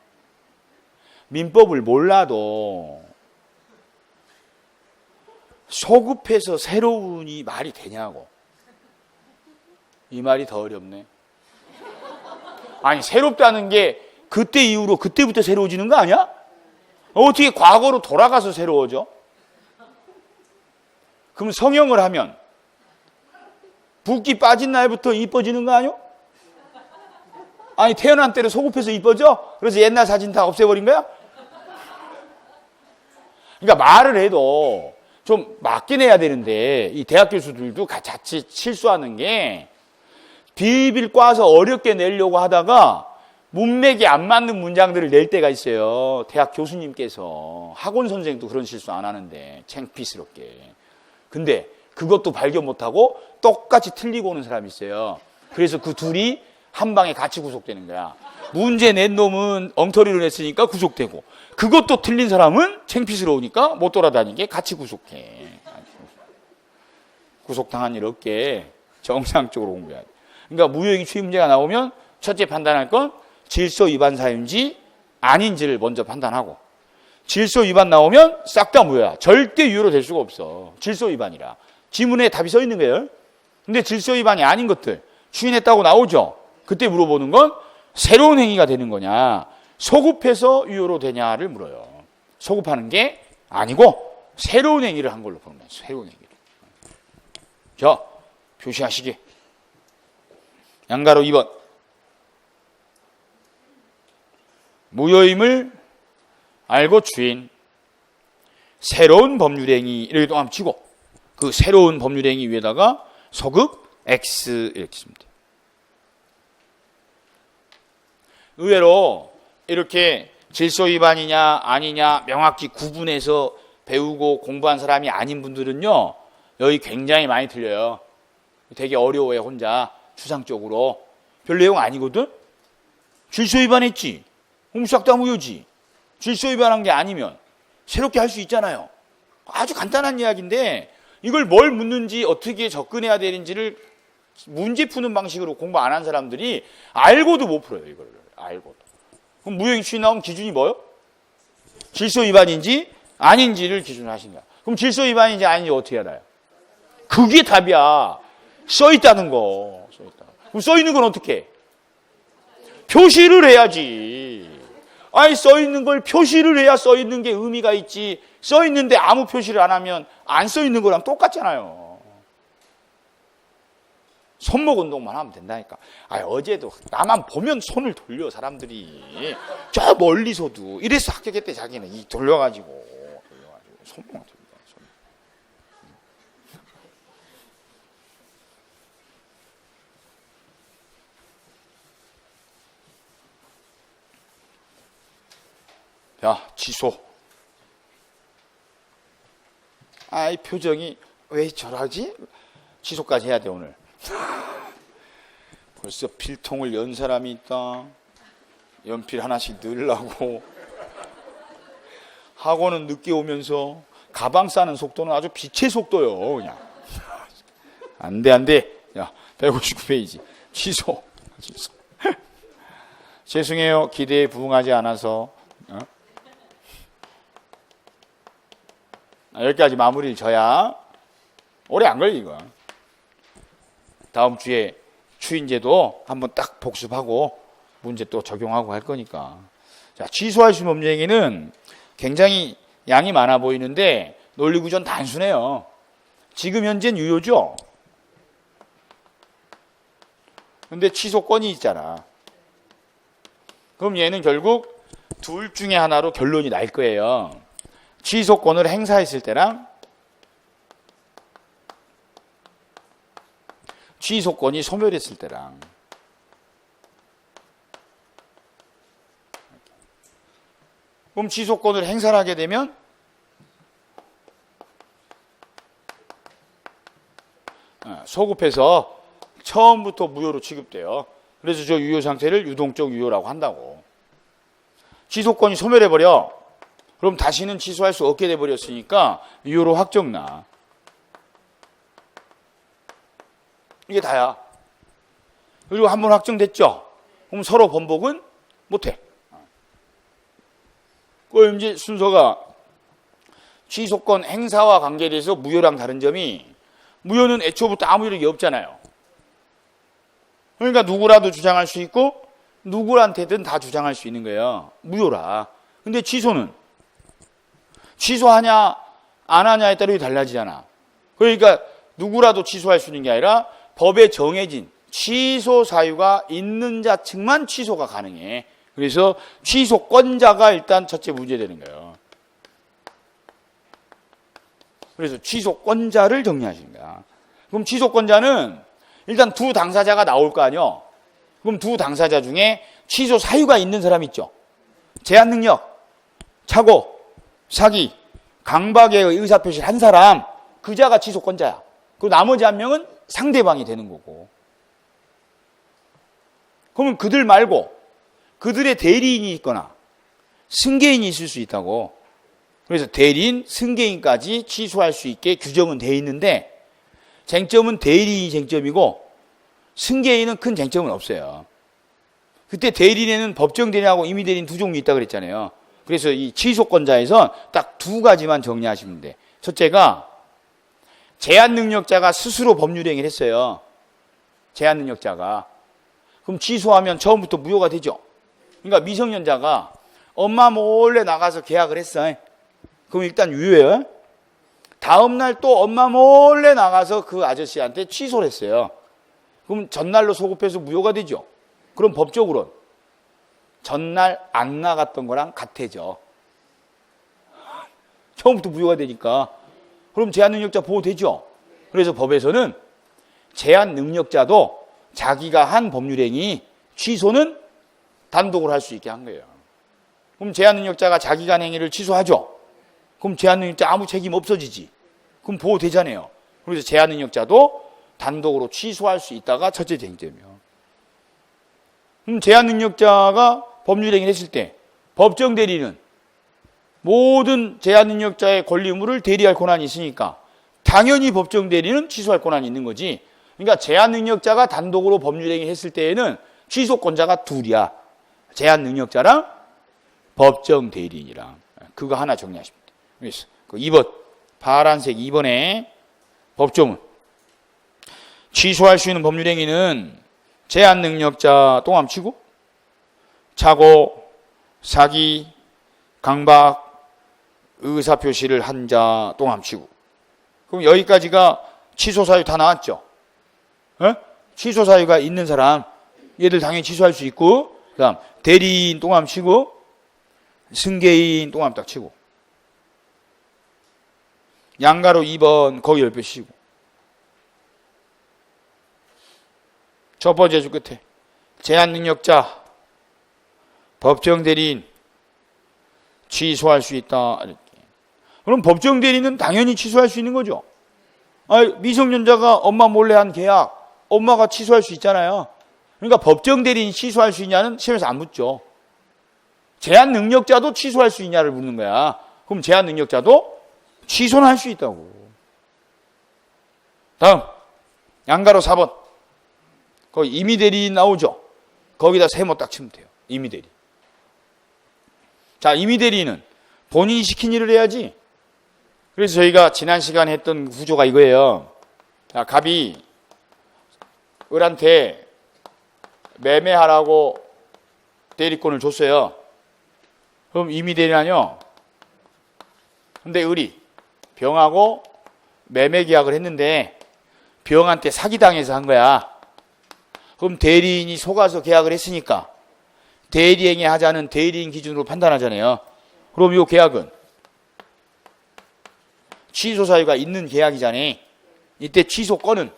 Speaker 1: 민법을 몰라도 소급해서 새로운이 말이 되냐고. 이 말이 더 어렵네. 아니 새롭다는 게 그때 이후로 그때부터 새로워지는 거 아니야? 어떻게 과거로 돌아가서 새로워져? 그럼 성형을 하면 붓기 빠진 날부터 이뻐지는 거 아니요? 아니 태어난 때로 소급해서 이뻐져? 그래서 옛날 사진 다 없애버린 거야? 그러니까 말을 해도 좀 맞긴 해야 되는데 이 대학 교수들도 자칫 실수하는 게 비빌 꽈서 어렵게 내려고 하다가 문맥이 안 맞는 문장들을 낼 때가 있어요. 대학 교수님께서. 학원 선생도 그런 실수 안 하는데 창피스럽게. 근데 그것도 발견 못하고 똑같이 틀리고 오는 사람이 있어요. 그래서 그 둘이 한 방에 같이 구속되는 거야. 문제 낸 놈은 엉터리로 냈으니까 구속되고 그것도 틀린 사람은 창피스러우니까 못 돌아다니게 같이 구속해. 구속당한 일 없게 정상적으로 공부해야 돼. 그러니까 무효행위 추이 문제가 나오면 첫째 판단할 건 질서 위반 사유인지 아닌지를 먼저 판단하고, 질서 위반 나오면 싹 다 무효야. 절대 유효로 될 수가 없어. 질서 위반이라. 지문에 답이 써 있는 거예요. 근데 질서 위반이 아닌 것들 추인했다고 나오죠. 그때 물어보는 건 새로운 행위가 되는 거냐, 소급해서 유효로 되냐를 물어요. 소급하는 게 아니고 새로운 행위를 한 걸로 보는 거예요. 새로운 행위를. 자, 표시하시게. 양가로 2번. 무효임을 알고 추인. 새로운 법률행위 이렇게 또 한번 치고 그 새로운 법률행위 위에다가 소급 X 이렇게 쓰면 돼요. 의외로 이렇게 질서 위반이냐 아니냐 명확히 구분해서 배우고 공부한 사람이 아닌 분들은요, 여기 굉장히 많이 틀려요. 되게 어려워요. 혼자 추상적으로. 별 내용 아니거든. 질서 위반했지, 그럼 싹 다 무효지. 질서 위반한 게 아니면 새롭게 할 수 있잖아요. 아주 간단한 이야기인데 이걸 뭘 묻는지 어떻게 접근해야 되는지를 문제 푸는 방식으로 공부 안 한 사람들이 알고도 못 풀어요. 이걸 알고도. 그럼 무효행위 추인 나오면 기준이 뭐요? 질서 위반인지 아닌지를 기준으로 하신 거야. 그럼 질서 위반인지 아닌지 어떻게 알아요? 그게 답이야. 써 있다는 거. 써 있다. 그럼 써 있는 건 어떻게 해? 표시를 해야지. 아니 써 있는 걸 표시를 해야 써 있는 게 의미가 있지. 써 있는데 아무 표시를 안 하면 안 써 있는 거랑 똑같잖아요. 손목 운동만 하면 된다니까. 어제도 나만 보면 손을 돌려 사람들이. 저 멀리서도. 이래서 합격했대 자기는. 이 돌려가지고 손목을 돌려. 자, 취소. 이 표정이 왜 저러지? 취소까지 해야 돼 오늘. 벌써 필통을 연 사람이 있다. 연필 하나씩 넣으려고. 학원은 늦게 오면서 가방 싸는 속도는 아주 빛의 속도요. 그냥. 안 돼. 야, 159페이지. 취소. 죄송해요. 기대에 부응하지 않아서. 여기까지 마무리를 져야 오래 안 걸려 이거. 다음 주에 추인제도 한번 딱 복습하고 문제 또 적용하고 할 거니까. 자, 취소할 수 있는 법률행위는 굉장히 양이 많아 보이는데 논리구조는 단순해요. 지금 현재는 유효죠. 근데 취소권이 있잖아. 그럼 얘는 결국 둘 중에 하나로 결론이 날 거예요. 취소권을 행사했을 때랑 취소권이 소멸했을 때랑. 그럼 취소권을 행사를 하게 되면 소급해서 처음부터 무효로 취급돼요. 그래서 저 유효 상태를 유동적 유효라고 한다고. 취소권이 소멸해버려. 그럼 다시는 취소할 수 없게 돼버렸으니까 유효로 확정나. 이게 다야. 그리고 한번 확정됐죠? 그럼 서로 번복은 못해. 그럼 이제 순서가 취소권 행사와 관계돼서 무효랑 다른 점이, 무효는 애초부터 아무 이력이 없잖아요. 그러니까 누구라도 주장할 수 있고 누구한테든 다 주장할 수 있는 거예요. 무효라. 근데 취소는 취소하냐 안 하냐에 따라 달라지잖아. 그러니까 누구라도 취소할 수 있는 게 아니라 법에 정해진 취소 사유가 있는 자 측만 취소가 가능해. 그래서 취소권자가 일단 첫째 문제되는 거예요. 그래서 취소권자를 정리하시는 거야. 그럼 취소권자는 일단 두 당사자가 나올 거 아니요. 그럼 두 당사자 중에 취소 사유가 있는 사람 있죠. 제한 능력, 착오, 사기, 강박의 의사표시를 한 사람, 그 자가 취소권자야. 그리고 나머지 한 명은 상대방이 되는 거고. 그러면 그들 말고 그들의 대리인이 있거나 승계인이 있을 수 있다고. 그래서 대리인, 승계인까지 취소할 수 있게 규정은 돼 있는데 쟁점은 대리인이 쟁점이고 승계인은 큰 쟁점은 없어요. 그때 대리인에는 법정 대리인하고 임의 대리인 두 종류 있다고 그랬잖아요. 그래서 이 취소권자에서 딱 두 가지만 정리하시면 돼. 첫째가 제한 능력자가 스스로 법률 행위를 했어요. 제한 능력자가. 그럼 취소하면 처음부터 무효가 되죠. 그러니까 미성년자가 엄마 몰래 나가서 계약을 했어. 그럼 일단 유효해요. 다음 날 또 엄마 몰래 나가서 그 아저씨한테 취소를 했어요. 그럼 전날로 소급해서 무효가 되죠. 그럼 법적으로는 전날 안 나갔던 거랑 같아져. 처음부터 무효가 되니까. 그럼 제한 능력자 보호되죠. 그래서 법에서는 제한 능력자도 자기가 한 법률행위 취소는 단독으로 할 수 있게 한 거예요. 그럼 제한 능력자가 자기가 한 행위를 취소하죠. 그럼 제한 능력자 아무 책임 없어지지. 그럼 보호되잖아요. 그래서 제한 능력자도 단독으로 취소할 수 있다가 첫째 쟁점이에요. 그럼 제한 능력자가 법률행위를 했을 때 법정 대리는 모든 제한 능력자의 권리 의무를 대리할 권한이 있으니까 당연히 법정 대리는 취소할 권한이 있는 거지. 그러니까 제한 능력자가 단독으로 법률행위를 했을 때에는 취소권자가 둘이야. 제한 능력자랑 법정 대리인이랑. 그거 하나 정리하시면 돼요. 그래서 2번 파란색 2번에 법조문. 취소할 수 있는 법률행위는 제한 능력자 똥함치고 착오, 사기, 강박, 의사표시를 한 자 똥함치고. 그럼 여기까지가 취소 사유 다 나왔죠. 취소 사유가 있는 사람 얘들 당연히 취소할 수 있고, 그 다음 대리인 똥함치고 승계인 똥함 딱 치고 양가로 2번 거기 10배 씌고. 첫 번째 줄 끝에 제한 능력자 법정 대리인 취소할 수 있다. 이렇게. 그럼 법정 대리인은 당연히 취소할 수 있는 거죠. 미성년자가 엄마 몰래 한 계약 엄마가 취소할 수 있잖아요. 그러니까 법정 대리인이 취소할 수 있냐는 시험에서 안 묻죠. 제한 능력자도 취소할 수 있냐를 묻는 거야. 그럼 제한 능력자도 취소는 할 수 있다고. 다음 양가로 4번 거기 임의 대리인 나오죠. 거기다 세모 딱 치면 돼요. 임의 대리. 자, 임의 대리인은 본인이 시킨 일을 해야지. 그래서 저희가 지난 시간에 했던 구조가 이거예요. 자, 갑이 을한테 매매하라고 대리권을 줬어요. 그럼 임의 대리는요. 근데 을이 병하고 매매 계약을 했는데 병한테 사기당해서 한 거야. 그럼 대리인이 속아서 계약을 했으니까 대리행위 하자는 대리인 기준으로 판단하잖아요. 그럼 이 계약은 취소 사유가 있는 계약이잖아요. 이때 취소권은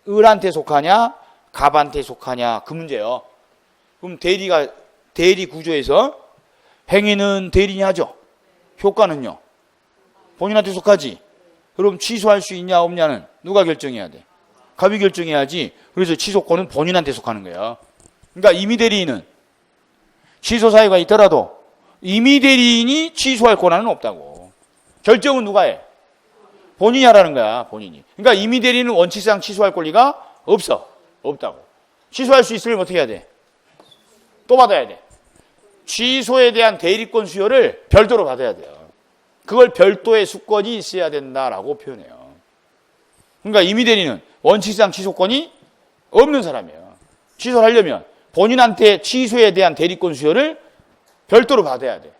Speaker 1: 을한테 속하냐 갑한테 속하냐 그 문제예요. 그럼 대리 구조에서 행위는 대리인이 하죠. 효과는요 본인한테 속하지. 그럼 취소할 수 있냐 없냐는 누가 결정해야 돼? 갑이 결정해야지. 그래서 취소권은 본인한테 속하는 거야. 그러니까 임의 대리인은 취소 사유가 있더라도 임의 대리인이 취소할 권한은 없다고. 결정은 누가 해? 본인이 하라는 거야. 본인이. 그러니까 임의 대리인은 원칙상 취소할 권리가 없다고. 취소할 수 있으려면 어떻게 해야 돼? 또 받아야 돼. 취소에 대한 대리권 수여를 별도로 받아야 돼요. 그걸 별도의 수권이 있어야 된다라고 표현해요. 그러니까 임의 대리는 원칙상 취소권이 없는 사람이에요. 취소를 하려면 본인한테 취소에 대한 대리권 수여를 별도로 받아야 돼.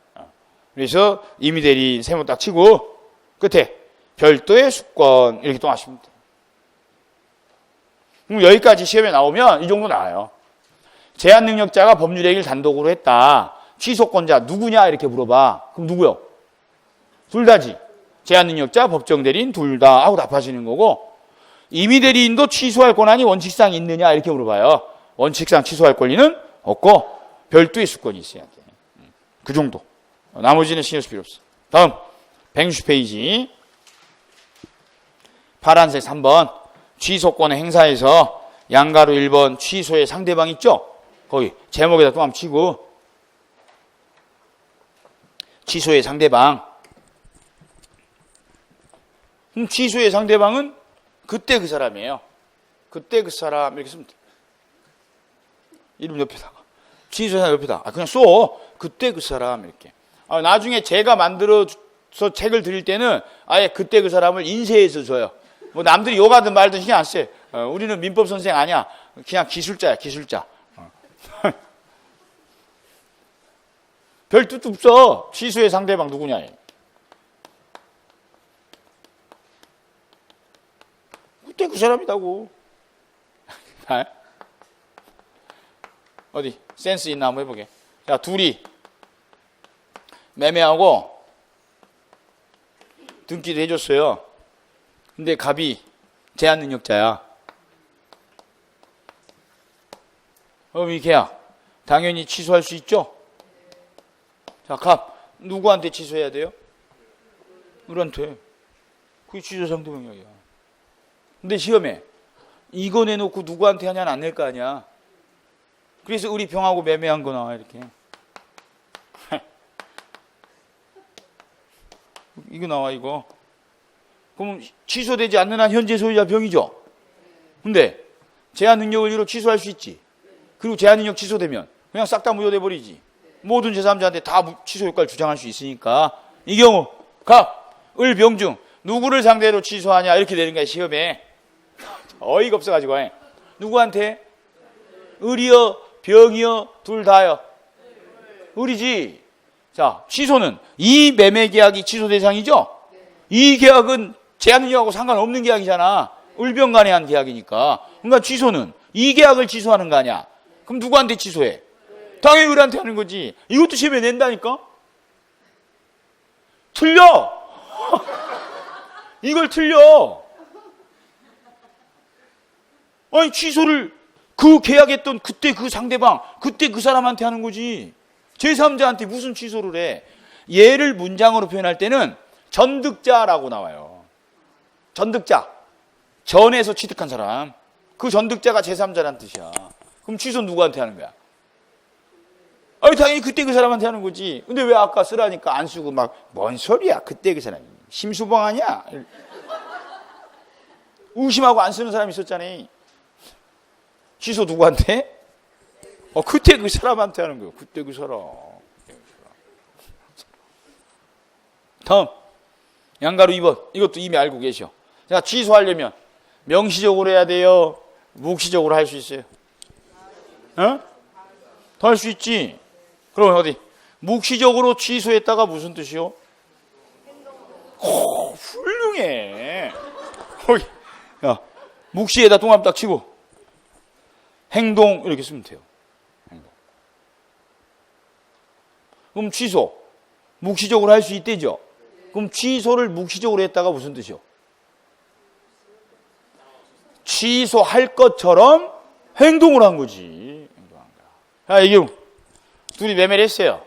Speaker 1: 그래서 임의 대리인 세모 딱 치고 끝에 별도의 수권 이렇게 또 하시면 돼요. 그럼 여기까지 시험에 나오면 이 정도 나와요. 제한 능력자가 법률 행위를 단독으로 했다. 취소권자 누구냐 이렇게 물어봐. 그럼 누구요? 둘 다지. 제한 능력자, 법정 대리인 둘 다 하고 답하시는 거고, 임의 대리인도 취소할 권한이 원칙상 있느냐 이렇게 물어봐요. 원칙상 취소할 권리는 없고 별도의 수권이 있어야 돼. 그 정도. 나머지는 신경 쓸 필요 없어. 다음 160페이지 파란색 3번 취소권의 행사에서 양가로 1번 취소의 상대방 있죠? 거기 제목에다 또 한번 치고 취소의 상대방. 취소의 상대방은 그때 그 사람이에요. 그때 그 사람 이렇게 쓰면 돼. 이름 옆에다가 취소의 사람 옆에다 그냥 써. 그때 그 사람 이렇게. 나중에 제가 만들어서 책을 드릴 때는 아예 그때 그 사람을 인쇄해서 줘요. 뭐 남들이 욕하든 말든 신경 안 써. 우리는 민법 선생 아니야. 그냥 기술자야, 기술자. 별 뜻 없어. 취소의 상대방 누구냐. 그때 그 사람이라고. 어디 센스 있나 한번 해보게. 자, 둘이 매매하고 등기도 해줬어요. 근데 갑이 제한 능력자야. 그럼 이 계약 당연히 취소할 수 있죠? 자, 갑 누구한테 취소해야 돼요? 우리한테. 그게 취소 상대방이야. 근데 시험에 이거 내놓고 누구한테 하냐는 안 낼 거 아니야. 그래서 우리 병하고 매매한 거 나와 이렇게. 이거 나와 이거. 그럼 취소되지 않는 한 현재 소유자 병이죠. 근데 제한 능력을 이유로 취소할 수 있지. 그리고 제한 능력 취소되면 그냥 싹 다 무효돼 버리지. 모든 제3자한테 다 취소 효과를 주장할 수 있으니까 이 경우 갑, 을, 병 중 누구를 상대로 취소하냐 이렇게 되는 거야 시험에. 어이가 없어가지고. 누구한테? 을이여 병이여 둘 다요. 을이지. 자, 취소는 이 매매 계약이 취소 대상이죠. 이 계약은 제한 능력하고 상관없는 계약이잖아. 을병 간에 한 계약이니까. 그러니까 취소는 이 계약을 취소하는 거 아니야. 그럼 누구한테 취소해? 당연히 을한테 하는 거지. 이것도 시험에 낸다니까? 틀려! 이걸 틀려! 아니, 취소를 그 계약했던 그때 그 상대방, 그때 그 사람한테 하는 거지. 제3자한테 무슨 취소를 해? 얘를 문장으로 표현할 때는 전득자라고 나와요. 전득자. 전에서 취득한 사람. 그 전득자가 제3자란 뜻이야. 그럼 취소 누구한테 하는 거야? 아니, 당연히 그때 그 사람한테 하는 거지. 근데 왜 아까 쓰라니까 안 쓰고 막, 뭔 소리야? 그때 그 사람이. 심수봉 아니야? 의심하고 안 쓰는 사람이 있었잖아. 취소 누구한테? 그때 그 사람한테 하는 거예요. 그때 그 사람. 다음. 양가로 2번. 이것도 이미 알고 계셔. 자, 취소하려면 명시적으로 해야 돼요? 묵시적으로 할 수 있어요? 더 할 수 있지. 그러면 어디? 묵시적으로 취소했다가 무슨 뜻이요? 훌륭해. 야, 묵시에다 동합 딱 치고 행동 이렇게 쓰면 돼요. 행동. 그럼 취소 묵시적으로 할 수 있대죠. 그럼 취소를 묵시적으로 했다가 무슨 뜻이요? 취소할 것처럼 행동을 한 거지. 자, 이게 둘이 매매를 했어요.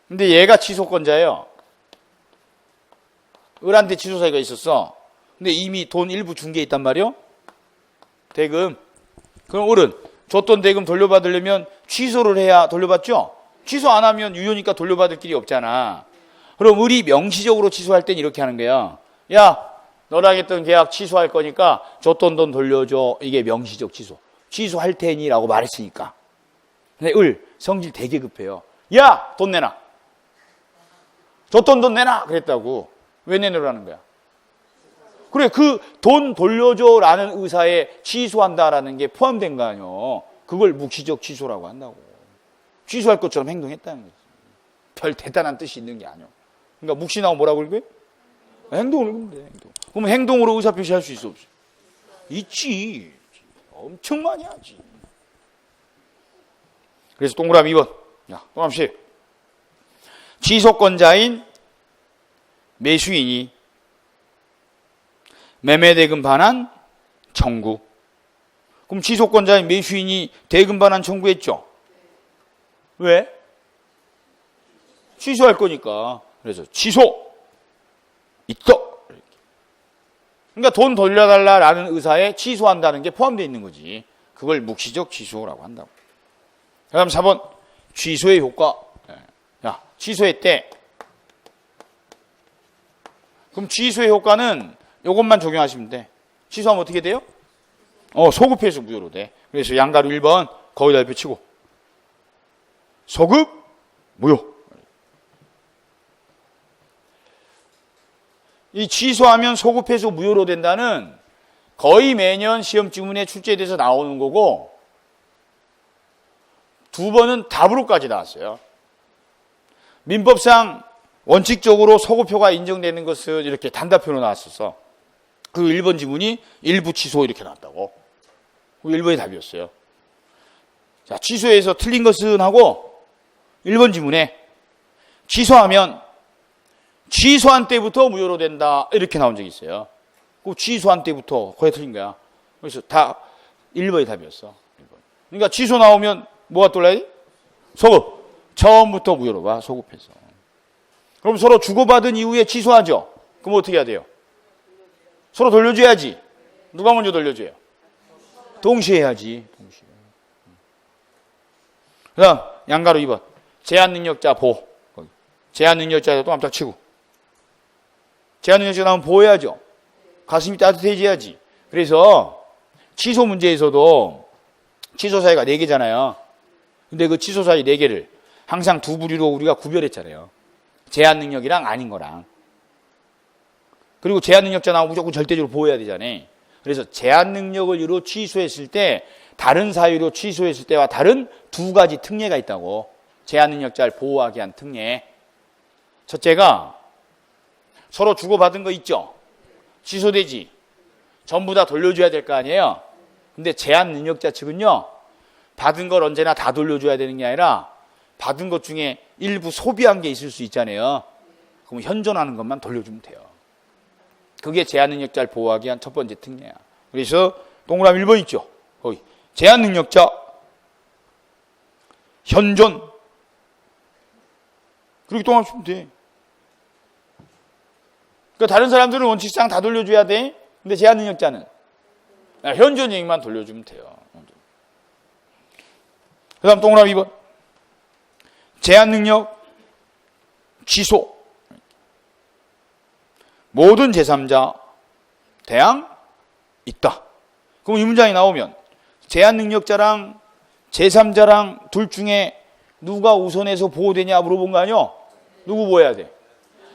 Speaker 1: 근데 얘가 취소권자예요. 을한테 취소 사유가 있었어. 근데 이미 돈 일부 준 게 있단 말이요. 대금. 그럼 을은 줬던 대금 돌려받으려면 취소를 해야 돌려받죠? 취소 안 하면 유효니까 돌려받을 길이 없잖아. 그럼 을이 명시적으로 취소할 땐 이렇게 하는 거야. 야, 너랑 했던 계약 취소할 거니까 줬던 돈 돌려줘. 이게 명시적 취소. 취소할 테니 라고 말했으니까. 근데 을 성질 되게 급해요. 야, 돈 내놔. 줬던 돈 내놔. 그랬다고. 왜 내놓으라는 거야? 그래, 그 돈 돌려줘라는 의사에 취소한다라는 게 포함된 거 아니요. 그걸 묵시적 취소라고 한다고. 취소할 것처럼 행동했다는 거지. 별 대단한 뜻이 있는 게 아니요. 그러니까 묵시 나오면 뭐라고 읽어요? 행동을 읽으면 돼. 행동. 그럼 행동으로 의사표시할 수 있어 없어? 있지. 엄청 많이 하지. 그래서 동그라미 2번. 야, 동그라미 취소권자인 매수인이 매매대금 반환 청구. 그럼 취소권자인 매수인이 대금 반환 청구했죠? 왜? 취소할 거니까. 그래서 취소 있다. 그러니까 돈 돌려달라라는 의사에 취소한다는 게 포함되어 있는 거지. 그걸 묵시적 취소라고 한다고. 그다음 4번 취소의 효과. 야, 취소했대. 그럼 취소의 효과는 이것만 적용하시면 돼. 취소하면 어떻게 돼요? 소급해서 무효로 돼. 그래서 양가로 1번 거기다 붙이고 소급 무효. 이 취소하면 소급해서 무효로 된다는 거의 매년 시험 지문에 출제돼서 나오는 거고, 2번은 답으로까지 나왔어요. 민법상 원칙적으로 소급효가 인정되는 것은 이렇게 단답표로 나왔었어. 그 1번 지문이 일부 취소 이렇게 나왔다고. 그 1번이 답이었어요. 자, 취소해서 틀린 것은 하고 1번 지문에 취소하면 취소한 때부터 무효로 된다 이렇게 나온 적이 있어요. 그 취소한 때부터 거의 틀린 거야. 그래서 다 1번이 답이었어. 1번. 그러니까 취소 나오면 뭐가 떠올라야 돼? 소급. 처음부터 무효로 봐. 소급해서. 그럼 서로 주고받은 이후에 취소하죠. 그럼 어떻게 해야 돼요? 서로 돌려줘야지. 누가 먼저 돌려줘요? 동시에 해야지. 동시에. 그 다음 양가로 2번 제한능력자 보. 제한능력자도 또 깜짝 치고. 제한능력자 나오면 보호해야죠. 가슴이 따뜻해져야지. 그래서 취소 문제에서도 취소 사유가 4개잖아요. 근데 그 취소 사유 4개를 항상 두 부류로 우리가 구별했잖아요. 제한능력이랑 아닌 거랑. 그리고 제한능력자 나오면 무조건 절대적으로 보호해야 되잖아요. 그래서 제한능력을 이유로 취소했을 때 다른 사유로 취소했을 때와 다른 2가지 특례가 있다고. 제한능력자를 보호하기 위한 특례. 첫째가 서로 주고받은 거 있죠? 취소되지. 전부 다 돌려줘야 될 거 아니에요? 근데 제한능력자 측은요, 받은 걸 언제나 다 돌려줘야 되는 게 아니라 받은 것 중에 일부 소비한 게 있을 수 있잖아요. 그럼 현존하는 것만 돌려주면 돼요. 그게 제한능력자를 보호하기 위한 첫 번째 특례야. 그래서 동그라미 1번 있죠? 거기 제한능력자 현존. 그렇게 동그라미 치면 돼. 그러니까 다른 사람들은 원칙상 다 돌려줘야 돼. 근데 제한능력자는 현존 얘기만 돌려주면 돼요. 그 다음 동그라미 2번 제한능력 취소. 모든 제3자 대항 있다. 그럼 이 문장이 나오면 제한능력자랑 제3자랑 둘 중에 누가 우선해서 보호되냐 물어본 거 아니요? 누구 보호해야 돼?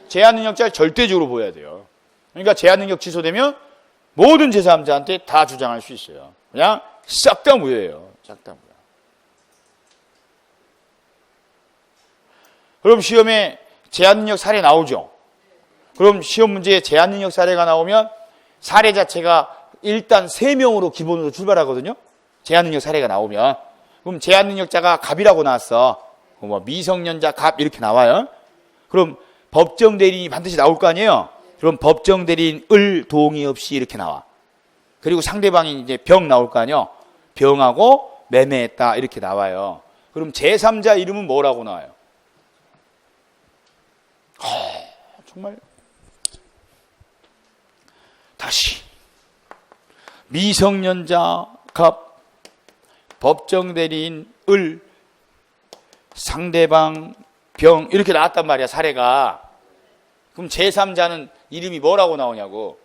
Speaker 1: 제한능력자를 절대적으로 보호해야 돼요. 그러니까 제한능력 취소되면 모든 제3자한테 다 주장할 수 있어요. 그냥 싹 다 무효예요. 싹 다 무효. 그럼 시험에 제한능력 사례 나오죠? 그럼 시험 문제에 제한능력 사례가 나오면 사례 자체가 일단 3명으로 기본으로 출발하거든요? 제한능력 사례가 나오면. 그럼 제한능력자가 갑이라고 나왔어. 뭐 미성년자 갑 이렇게 나와요. 그럼 법정 대리인이 반드시 나올 거 아니에요? 그럼 법정 대리인 을 동의 없이 이렇게 나와. 그리고 상대방이 이제 병 나올 거 아니에요? 병하고 매매했다 이렇게 나와요. 그럼 제3자 이름은 뭐라고 나와요? 정말 다시 미성년자 갑 법정 대리인 을 상대방 병 이렇게 나왔단 말이야 사례가. 그럼 제3자는 이름이 뭐라고 나오냐고.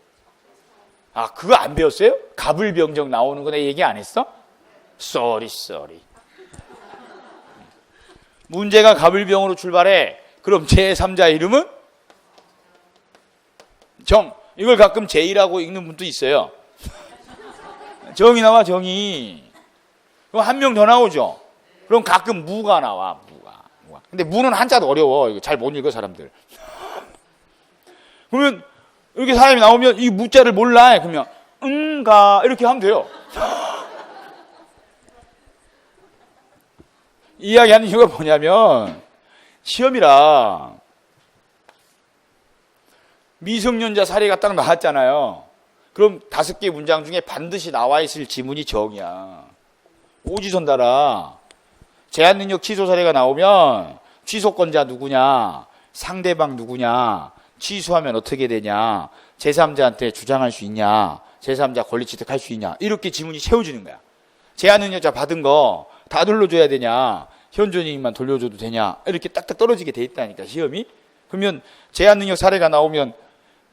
Speaker 1: 아 그거 안 배웠어요? 갑을병정 나오는 거 내 얘기 안 했어? 쏘리 문제가 갑을병으로 출발해. 그럼 제3자 이름은 정. 이걸 가끔 제이라고 읽는 분도 있어요. 정이 나와 정이. 그럼 한 명 더 나오죠. 그럼 가끔 무가 나와. 무가. 근데 무는 한자도 어려워. 이거 잘 못 읽어 사람들. 그러면 이렇게 사람이 나오면 이 무자를 몰라. 그러면 가 이렇게 하면 돼요. 이야기하는 이유가 뭐냐면 시험이라 미성년자 사례가 딱 나왔잖아요. 그럼 5개 문장 중에 반드시 나와 있을 지문이 정이야. 오지선다라. 제한능력 취소 사례가 나오면 취소권자 누구냐, 상대방 누구냐, 취소하면 어떻게 되냐, 제3자한테 주장할 수 있냐, 제3자 권리 취득할 수 있냐, 이렇게 지문이 세워지는 거야. 제한능력자 받은 거 다 돌려줘야 되냐, 현존인만 돌려줘도 되냐, 이렇게 딱딱 떨어지게 돼 있다니까 시험이. 그러면 제한능력 사례가 나오면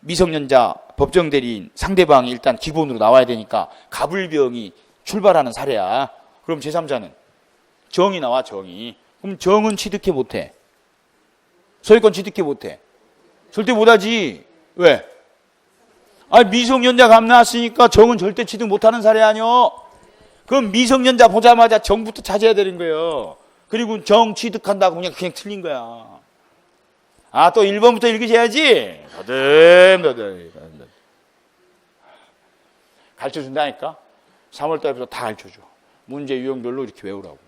Speaker 1: 미성년자 법정 대리인 상대방이 일단 기본으로 나와야 되니까 가불병이 출발하는 사례야. 그럼 제3자는 정이 나와. 정이. 그럼 정은 취득해 못해? 소유권 취득해 못해? 절대 못하지. 왜? 미성년자 감 나왔으니까 정은 절대 취득 못하는 사례 아니요. 그럼 미성년자 보자마자 정부터 찾아야 되는 거예요. 그리고 정 취득한다고 그냥 틀린 거야. 또 1번부터 읽으셔야지. 가르쳐준다니까. 3월달부터 다 가르쳐줘. 문제 유형별로 이렇게 외우라고.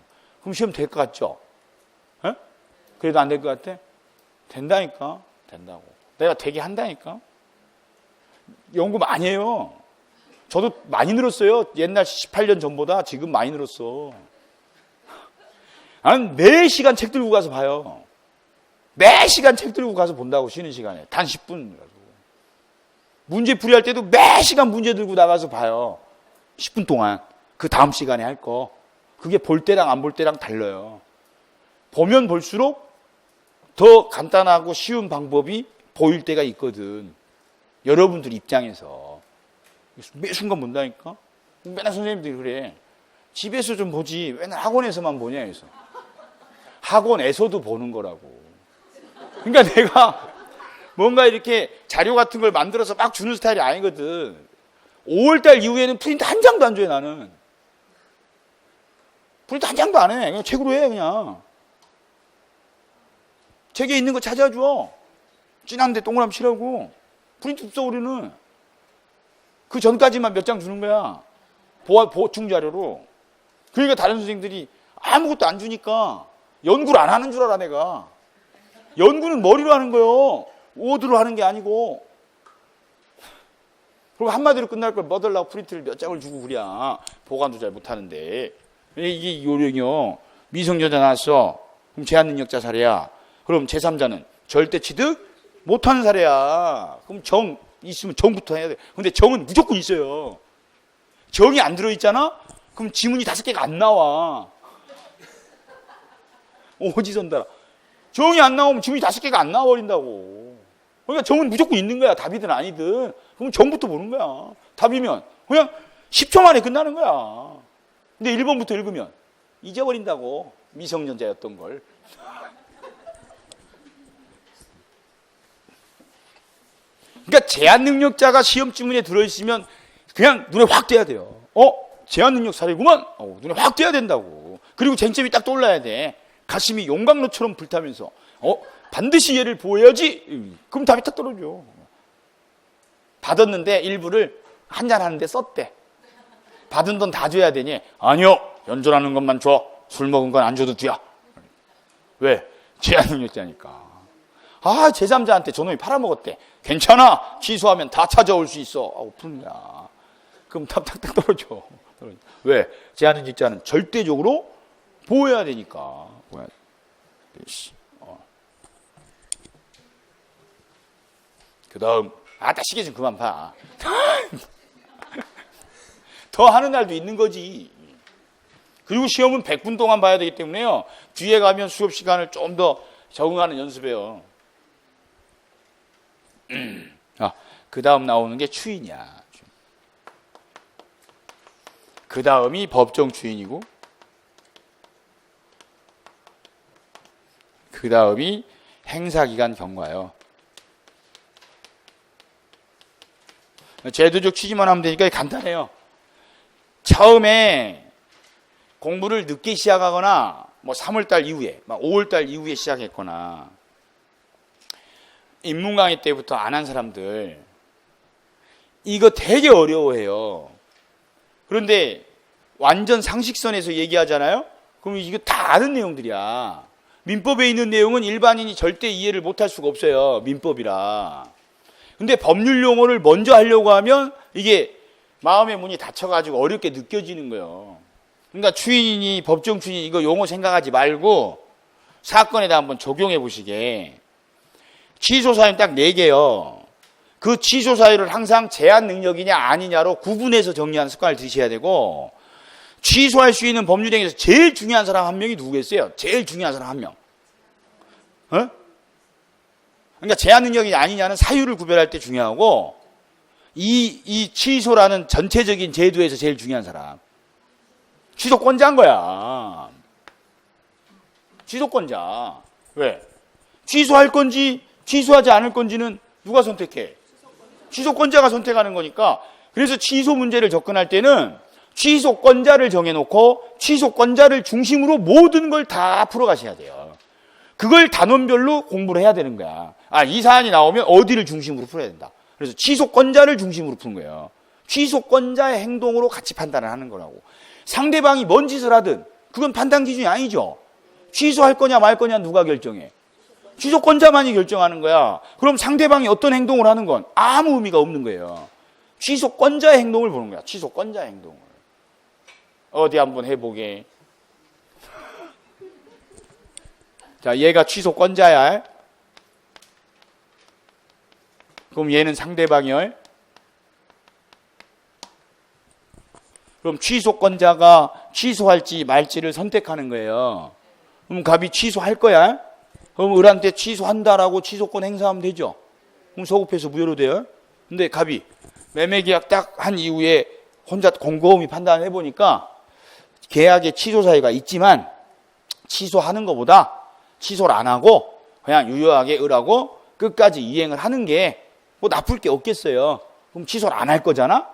Speaker 1: 그럼 시험 될 것 같죠? 에? 그래도 안 될 것 같아? 된다니까. 된다고. 내가 되게 한다니까. 연구 많이 해요. 저도 많이 늘었어요. 옛날 18년 전보다 지금 많이 늘었어. 나는 매 시간 책 들고 가서 봐요. 매 시간 책 들고 가서 본다고. 쉬는 시간에 단 10분 문제 풀이할 때도 매 시간 문제 들고 나가서 봐요. 10분 동안. 그 다음 시간에 할 거. 그게 볼 때랑 안 볼 때랑 달라요. 보면 볼수록 더 간단하고 쉬운 방법이 보일 때가 있거든. 여러분들 입장에서 매 순간 본다니까. 맨날 선생님들이 그래. 집에서 좀 보지 맨날 학원에서만 보냐 해서. 학원에서도 보는 거라고. 그러니까 내가 뭔가 이렇게 자료 같은 걸 만들어서 막 주는 스타일이 아니거든. 5월달 이후에는 프린트 한 장도 안 줘요. 나는 프린트 한 장도 안 해. 그냥 책으로 해. 그냥 책에 있는 거 찾아줘. 진한데 동그라미 치라고. 프린트 없어. 우리는 그 전까지만 몇 장 주는 거야. 보충 자료로. 그러니까 다른 선생님들이 아무것도 안 주니까 연구를 안 하는 줄 알아. 내가 연구는 머리로 하는 거요. 워드로 하는 게 아니고. 그리고 한마디로 끝날 걸 뭐 달라고 프린트를 몇 장을 주고 그랴. 보관도 잘 못하는데. 이게 요령이요. 미성년자 나왔어. 그럼 제한능력자 사례야. 그럼 제3자는 절대 취득 못하는 사례야. 그럼 정 있으면 정부터 해야 돼. 근데 정은 무조건 있어요. 정이 안 들어있잖아? 그럼 지문이 5개가 안 나와. 오지선다. 정이 안 나오면 지문이 5개가 안 나와버린다고. 그러니까 정은 무조건 있는 거야. 답이든 아니든. 그럼 정부터 보는 거야. 답이면 그냥 10초 만에 끝나는 거야. 근데 1번부터 읽으면 잊어버린다고. 미성년자였던 걸. 그러니까 제한능력자가 시험 지문에 들어있으면 그냥 눈에 확 띄어야 돼요. 제한능력 사례구만. 눈에 확 띄어야 된다고. 그리고 쟁점이 딱 떠올라야 돼. 가슴이 용광로처럼 불타면서 반드시 얘를 보호해야지. 그럼 답이 딱 떨어져. 받았는데 일부를 한잔 하는데 썼대. 받은 돈 다 줘야 되니? 아니요. 연전하는 것만 줘. 술 먹은 건 안 줘도 돼야. 왜? 제한능력자니까. 제3자한테 저놈이 팔아먹었대. 괜찮아. 취소하면 다 찾아올 수 있어. 푸냐. 그럼 탁탁탁 떨어져. 왜? 제한능력자는 절대적으로 보호해야 되니까. 그 다음 시계 좀 그만 봐. 더 하는 날도 있는 거지. 그리고 시험은 100분 동안 봐야 되기 때문에요. 뒤에 가면 수업 시간을 좀 더 적응하는 연습이에요. 그 다음 나오는 게 추인이야. 그 다음이 법정 추인이고, 그 다음이 행사기간 경과요. 제도적 취지만 하면 되니까 간단해요. 처음에 공부를 늦게 시작하거나 3월달 이후에 5월달 이후에 시작했거나 인문 강의 때부터 안 한 사람들 이거 되게 어려워해요. 그런데 완전 상식선에서 얘기하잖아요. 그럼 이거 다 아는 내용들이야. 민법에 있는 내용은 일반인이 절대 이해를 못할 수가 없어요. 민법이라. 근데 법률 용어를 먼저 하려고 하면 이게 마음의 문이 닫혀가지고 어렵게 느껴지는 거예요. 그러니까 추인이니 법정 추인 이거 용어 생각하지 말고 사건에다 한번 적용해 보시게. 취소 사유는 딱 4개요. 그 취소 사유를 항상 제한 능력이냐 아니냐로 구분해서 정리하는 습관을 들이셔야 되고, 취소할 수 있는 법률행위에서 제일 중요한 사람 한 명이 누구겠어요? 제일 중요한 사람 한 명. 그러니까 제한 능력이 아니냐는 사유를 구별할 때 중요하고, 이 취소라는 전체적인 제도에서 제일 중요한 사람. 취소권자인 거야. 취소권자. 왜? 취소할 건지 취소하지 않을 건지는 누가 선택해? 취소권자가 선택하는 거니까. 그래서 취소 문제를 접근할 때는 취소권자를 정해놓고 취소권자를 중심으로 모든 걸 다 풀어가셔야 돼요. 그걸 단원별로 공부를 해야 되는 거야. 이 사안이 나오면 어디를 중심으로 풀어야 된다. 그래서 취소권자를 중심으로 푸는 거예요. 취소권자의 행동으로 같이 판단을 하는 거라고. 상대방이 뭔 짓을 하든 그건 판단 기준이 아니죠. 취소할 거냐 말 거냐 누가 결정해? 취소권자만이 결정하는 거야. 그럼 상대방이 어떤 행동을 하는 건 아무 의미가 없는 거예요. 취소권자의 행동을 보는 거야. 취소권자의 행동을. 어디 한번 해보게. 자, 얘가 취소권자야. 그럼 얘는 상대방이요. 그럼 취소권자가 취소할지 말지를 선택하는 거예요. 그럼 갑이 취소할 거야. 그럼 을한테 취소한다라고 취소권 행사하면 되죠. 그럼 소급해서 무효로 돼요. 근데 갑이 매매계약 딱 한 이후에 혼자 곰곰이 판단을 해보니까 계약에 취소 사유가 있지만 취소하는 것보다 취소를 안 하고 그냥 유효하게 을하고 끝까지 이행을 하는 게 뭐 나쁠 게 없겠어요. 그럼 취소를 안 할 거잖아?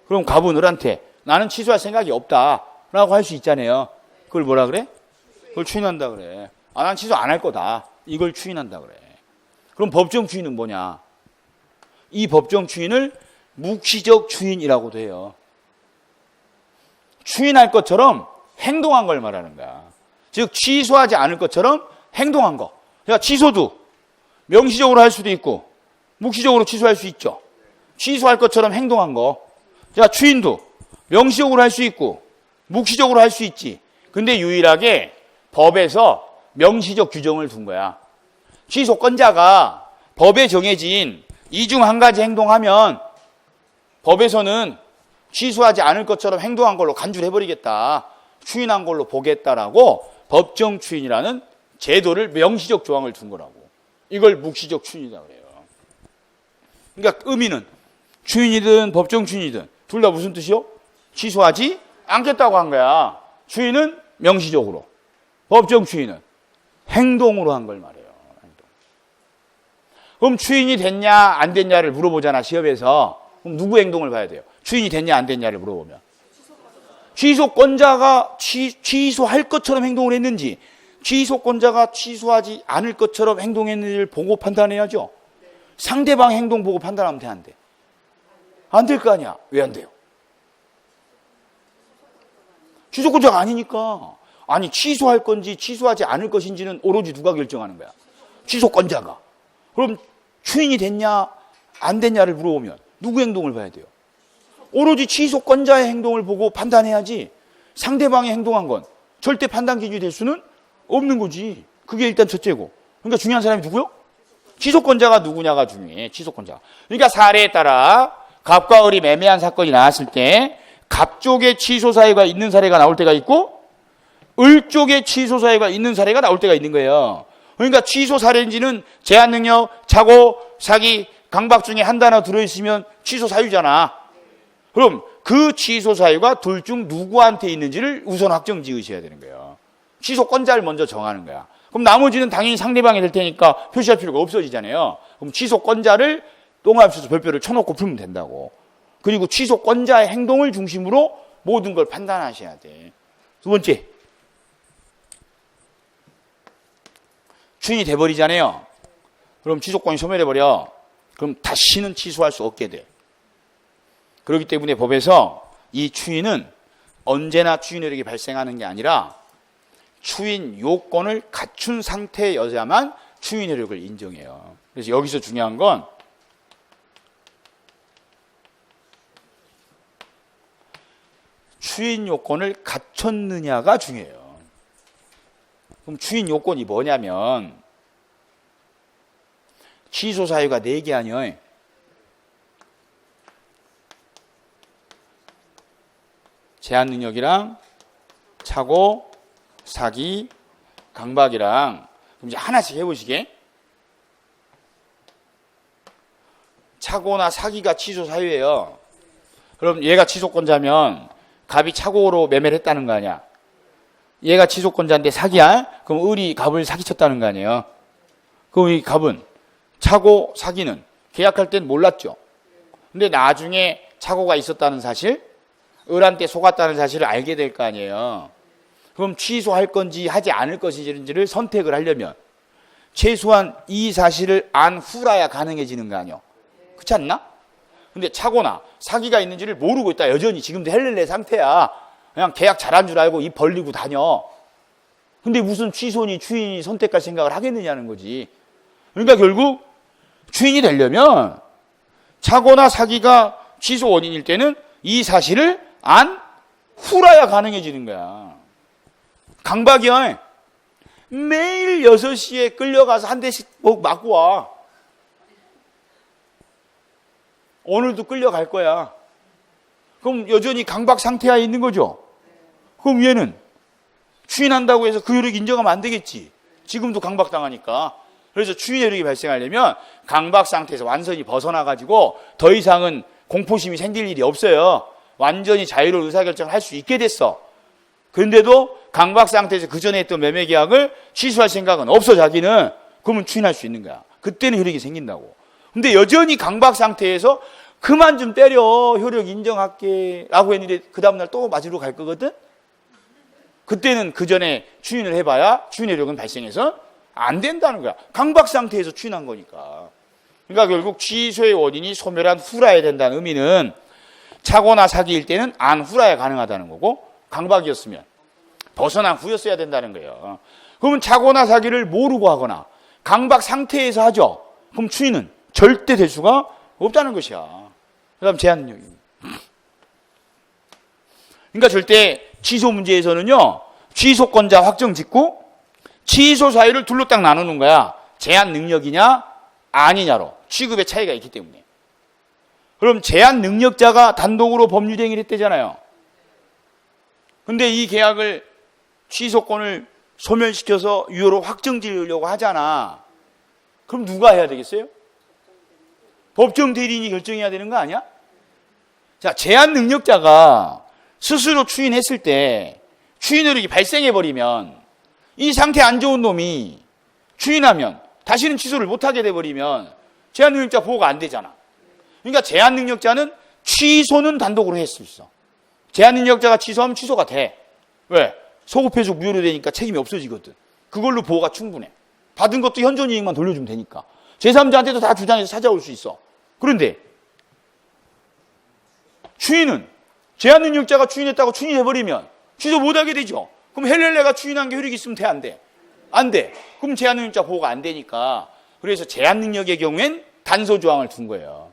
Speaker 1: 그럼 갑은 을한테 나는 취소할 생각이 없다라고 할 수 있잖아요. 그걸 뭐라 그래? 그걸 추인한다 그래. 난 취소 안 할 거다. 이걸 추인한다 그래. 그럼 법정 추인은 뭐냐? 이 법정 추인을 묵시적 추인이라고도 해요. 추인할 것처럼 행동한 걸 말하는 거야. 즉 취소하지 않을 것처럼 행동한 거. 그러니까 취소도 명시적으로 할 수도 있고 묵시적으로 취소할 수 있죠. 취소할 것처럼 행동한 거. 자, 추인도 명시적으로 할 수 있고 묵시적으로 할 수 있지. 근데 유일하게 법에서 명시적 규정을 둔 거야. 취소권자가 법에 정해진 이 중 한 가지 행동하면 법에서는 취소하지 않을 것처럼 행동한 걸로 간주를 해버리겠다. 추인한 걸로 보겠다라고 법정 추인이라는 제도를 명시적 조항을 둔 거라고. 이걸 묵시적 추인이라고 그래요. 그러니까 의미는 추인이든 법정 추인이든 둘 다 무슨 뜻이요? 취소하지 않겠다고 한 거야. 추인은 명시적으로, 법정 추인은 행동으로 한 걸 말해요. 행동. 그럼 추인이 됐냐 안 됐냐를 물어보잖아 시험에서. 그럼 누구 행동을 봐야 돼요? 추인이 됐냐 안 됐냐를 물어보면 취소권자가 취소할 것처럼 행동을 했는지 취소권자가 취소하지 않을 것처럼 행동했는지를 보고 판단해야죠. 상대방 행동 보고 판단하면 돼, 안 돼? 안 될 거 아니야. 왜 안 돼요? 취소권자가 아니니까. 아니 취소할 건지 취소하지 않을 것인지는 오로지 누가 결정하는 거야? 취소권자가. 그럼 추인이 됐냐 안 됐냐를 물어보면 누구 행동을 봐야 돼요? 오로지 취소권자의 행동을 보고 판단해야지 상대방이 행동한 건 절대 판단 기준이 될 수는 없는 거지. 그게 일단 첫째고. 그러니까 중요한 사람이 누구요? 취소권자가 누구냐가 중요해. 취소권자. 그러니까 사례에 따라 갑과 을이 매매한 사건이 나왔을 때 갑 쪽에 취소 사유가 있는 사례가 나올 때가 있고 을 쪽에 취소 사유가 있는 사례가 나올 때가 있는 거예요. 그러니까 취소 사례인지는 제한 능력, 착오, 사기, 강박 중에 한 단어 들어있으면 취소 사유잖아. 그럼 그 취소 사유가 둘 중 누구한테 있는지를 우선 확정 지으셔야 되는 거예요. 취소권자를 먼저 정하는 거야. 그럼 나머지는 당연히 상대방이 될 테니까 표시할 필요가 없어지잖아요. 그럼 취소권자를 똥합수서 별표를 쳐놓고 풀면 된다고. 그리고 취소권자의 행동을 중심으로 모든 걸 판단하셔야 돼. 두 번째, 추인이 돼버리잖아요. 그럼 취소권이 소멸해버려. 그럼 다시는 취소할 수 없게 돼. 그렇기 때문에 법에서 이 추인은 언제나 추인효력이 발생하는 게 아니라 추인 요건을 갖춘 상태여야만 추인 효력을 인정해요. 그래서 여기서 중요한 건 추인 요건을 갖췄느냐가 중요해요. 그럼 추인 요건이 뭐냐면 취소 사유가 4개 아니에요. 제한 능력이랑 착오, 사기, 강박이랑 그럼 이제 하나씩 해보시게. 착오나 사기가 취소 사유예요. 그럼 얘가 취소권자면 갑이 착오로 매매를 했다는 거 아니야. 얘가 취소권자인데 사기야? 그럼 을이 갑을 사기쳤다는 거 아니에요. 그럼 이 갑은 착오, 사기는 계약할 땐 몰랐죠. 근데 나중에 착오가 있었다는 사실, 을한테 속았다는 사실을 알게 될 거 아니에요. 그럼 취소할 건지 하지 않을 것인지를 선택을 하려면 최소한 이 사실을 안 후라야 가능해지는 거 아니에요. 그렇지 않나? 근데 착오나 사기가 있는지를 모르고 있다. 여전히 지금도 헬렐레 상태야. 그냥 계약 잘한 줄 알고 입 벌리고 다녀. 근데 무슨 취소니 추인이 선택할 생각을 하겠느냐는 거지. 그러니까 결국 추인이 되려면 착오나 사기가 취소 원인일 때는 이 사실을 안 후라야 가능해지는 거야. 강박이야. 매일 6시에 끌려가서 한 대씩 맞고 와. 오늘도 끌려갈 거야. 그럼 여전히 강박 상태에 있는 거죠. 그럼 얘는 추인한다고 해서 그 효력 인정하면 안 되겠지. 지금도 강박당하니까. 그래서 추인 효력이 발생하려면 강박 상태에서 완전히 벗어나가지고 더 이상은 공포심이 생길 일이 없어요. 완전히 자유로운 의사결정을 할 수 있게 됐어. 그런데도 강박 상태에서 그 전에 했던 매매 계약을 취소할 생각은 없어, 자기는. 그러면 추인할 수 있는 거야. 그때는 효력이 생긴다고. 근데 여전히 강박 상태에서 그만 좀 때려, 효력 인정할게 라고 했는데 그 다음날 또 맞으러 갈 거거든. 그때는 그 전에 추인을 해봐야 추인 효력은 발생해서 안 된다는 거야. 강박 상태에서 추인한 거니까. 그러니까 결국 취소의 원인이 소멸한 후라야 된다는 의미는 착오나 사기일 때는 안 후라야 가능하다는 거고, 강박이었으면 벗어난 후였어야 된다는 거예요. 그러면 착오나 사기를 모르고 하거나 강박 상태에서 하죠. 그럼 추인은 절대 될 수가 없다는 것이야. 그 다음 제한 능력입니다. 그러니까 절대 취소 문제에서는요, 취소권자 확정 짓고 취소 사유를 둘로 딱 나누는 거야. 제한 능력이냐 아니냐로. 취급의 차이가 있기 때문에. 그럼 제한 능력자가 단독으로 법률행위를 했대잖아요. 근데 이 계약을 취소권을 소멸시켜서 유효로 확정 지으려고 하잖아. 그럼 누가 해야 되겠어요? 법정 대리인이 결정해야 되는 거 아니야? 자, 제한 능력자가 스스로 추인했을 때 추인 효력이 발생해버리면 이 상태 안 좋은 놈이 추인하면 다시는 취소를 못하게 돼버리면 제한 능력자 보호가 안 되잖아. 그러니까 제한 능력자는 취소는 단독으로 할 수 있어. 제한 능력자가 취소하면 취소가 돼. 왜? 소급해서 무효로 되니까 책임이 없어지거든. 그걸로 보호가 충분해. 받은 것도 현존이익만 돌려주면 되니까. 제3자한테도 다 주장해서 찾아올 수 있어. 그런데 추인은 제한 능력자가 추인했다고 추인해버리면 취소 못하게 되죠. 그럼 헬렐레가 추인한 게 효력이 있으면 돼, 안 돼? 안 돼. 그럼 제한 능력자 보호가 안 되니까. 그래서 제한 능력의 경우엔 단서 조항을 둔 거예요.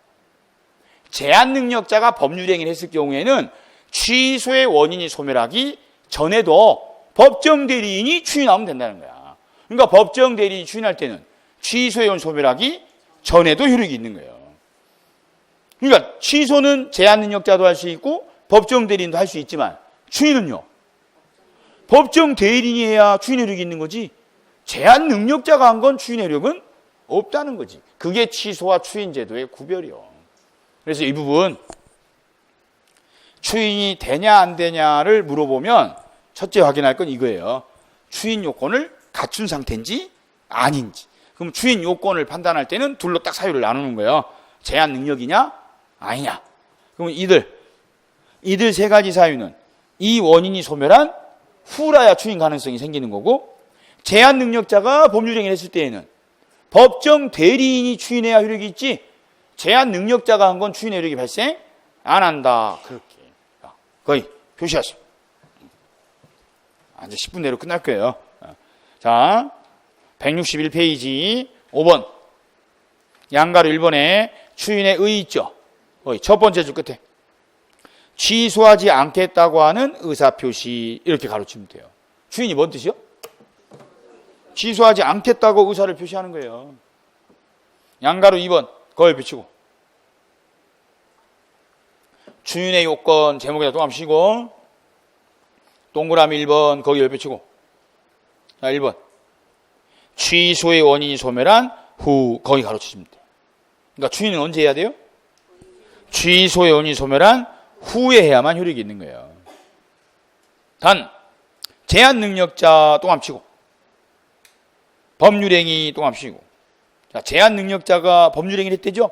Speaker 1: 제한 능력자가 법률행위를 했을 경우에는 취소의 원인이 소멸하기 전에도 법정 대리인이 추인하면 된다는 거야. 그러니까 법정 대리인이 추인할 때는 취소의 원인 소멸하기 전에도 효력이 있는 거예요. 그러니까 취소는 제한 능력자도 할 수 있고 법정 대리인도 할 수 있지만 추인은요, 법정 대리인이 해야 추인 효력이 있는 거지 제한 능력자가 한 건 추인 효력은 없다는 거지. 그게 취소와 추인 제도의 구별이요. 그래서 이 부분 추인이 되냐 안 되냐를 물어보면 첫째 확인할 건 이거예요. 추인 요건을 갖춘 상태인지 아닌지. 그럼 추인 요건을 판단할 때는 둘로 딱 사유를 나누는 거예요. 제한 능력이냐 아니냐. 그럼 이들 세 가지 사유는 이 원인이 소멸한 후라야 추인 가능성이 생기는 거고, 제한 능력자가 법률행위를 했을 때에는 법정 대리인이 추인해야 효력이 있지 제한 능력자가 한 건 추인 효력이 발생 안 한다. 그렇게 거의 표시하세요. 이제 10분 내로 끝날 거예요. 자, 161페이지 5번. 양가로 1번에 추인의 의 있죠. 첫 번째 줄 끝에. 취소하지 않겠다고 하는 의사표시 이렇게 가로치면 돼요. 추인이 뭔 뜻이요? 취소하지 않겠다고 의사를 표시하는 거예요. 양가로 2번 거울 비치고 추인의 요건 제목에다 동함 쉬고 동그라미 1번 거기 열배치고 자 1번 취소의 원인이 소멸한 후 거기 가로치시면 돼요. 그러니까 추인은 언제 해야 돼요? 취소의 원인이 소멸한 후에 해야만 효력이 있는 거예요. 단 제한 능력자 동함치고 법률행위 동함치고 자 제한 능력자가 법률행위를 했대죠?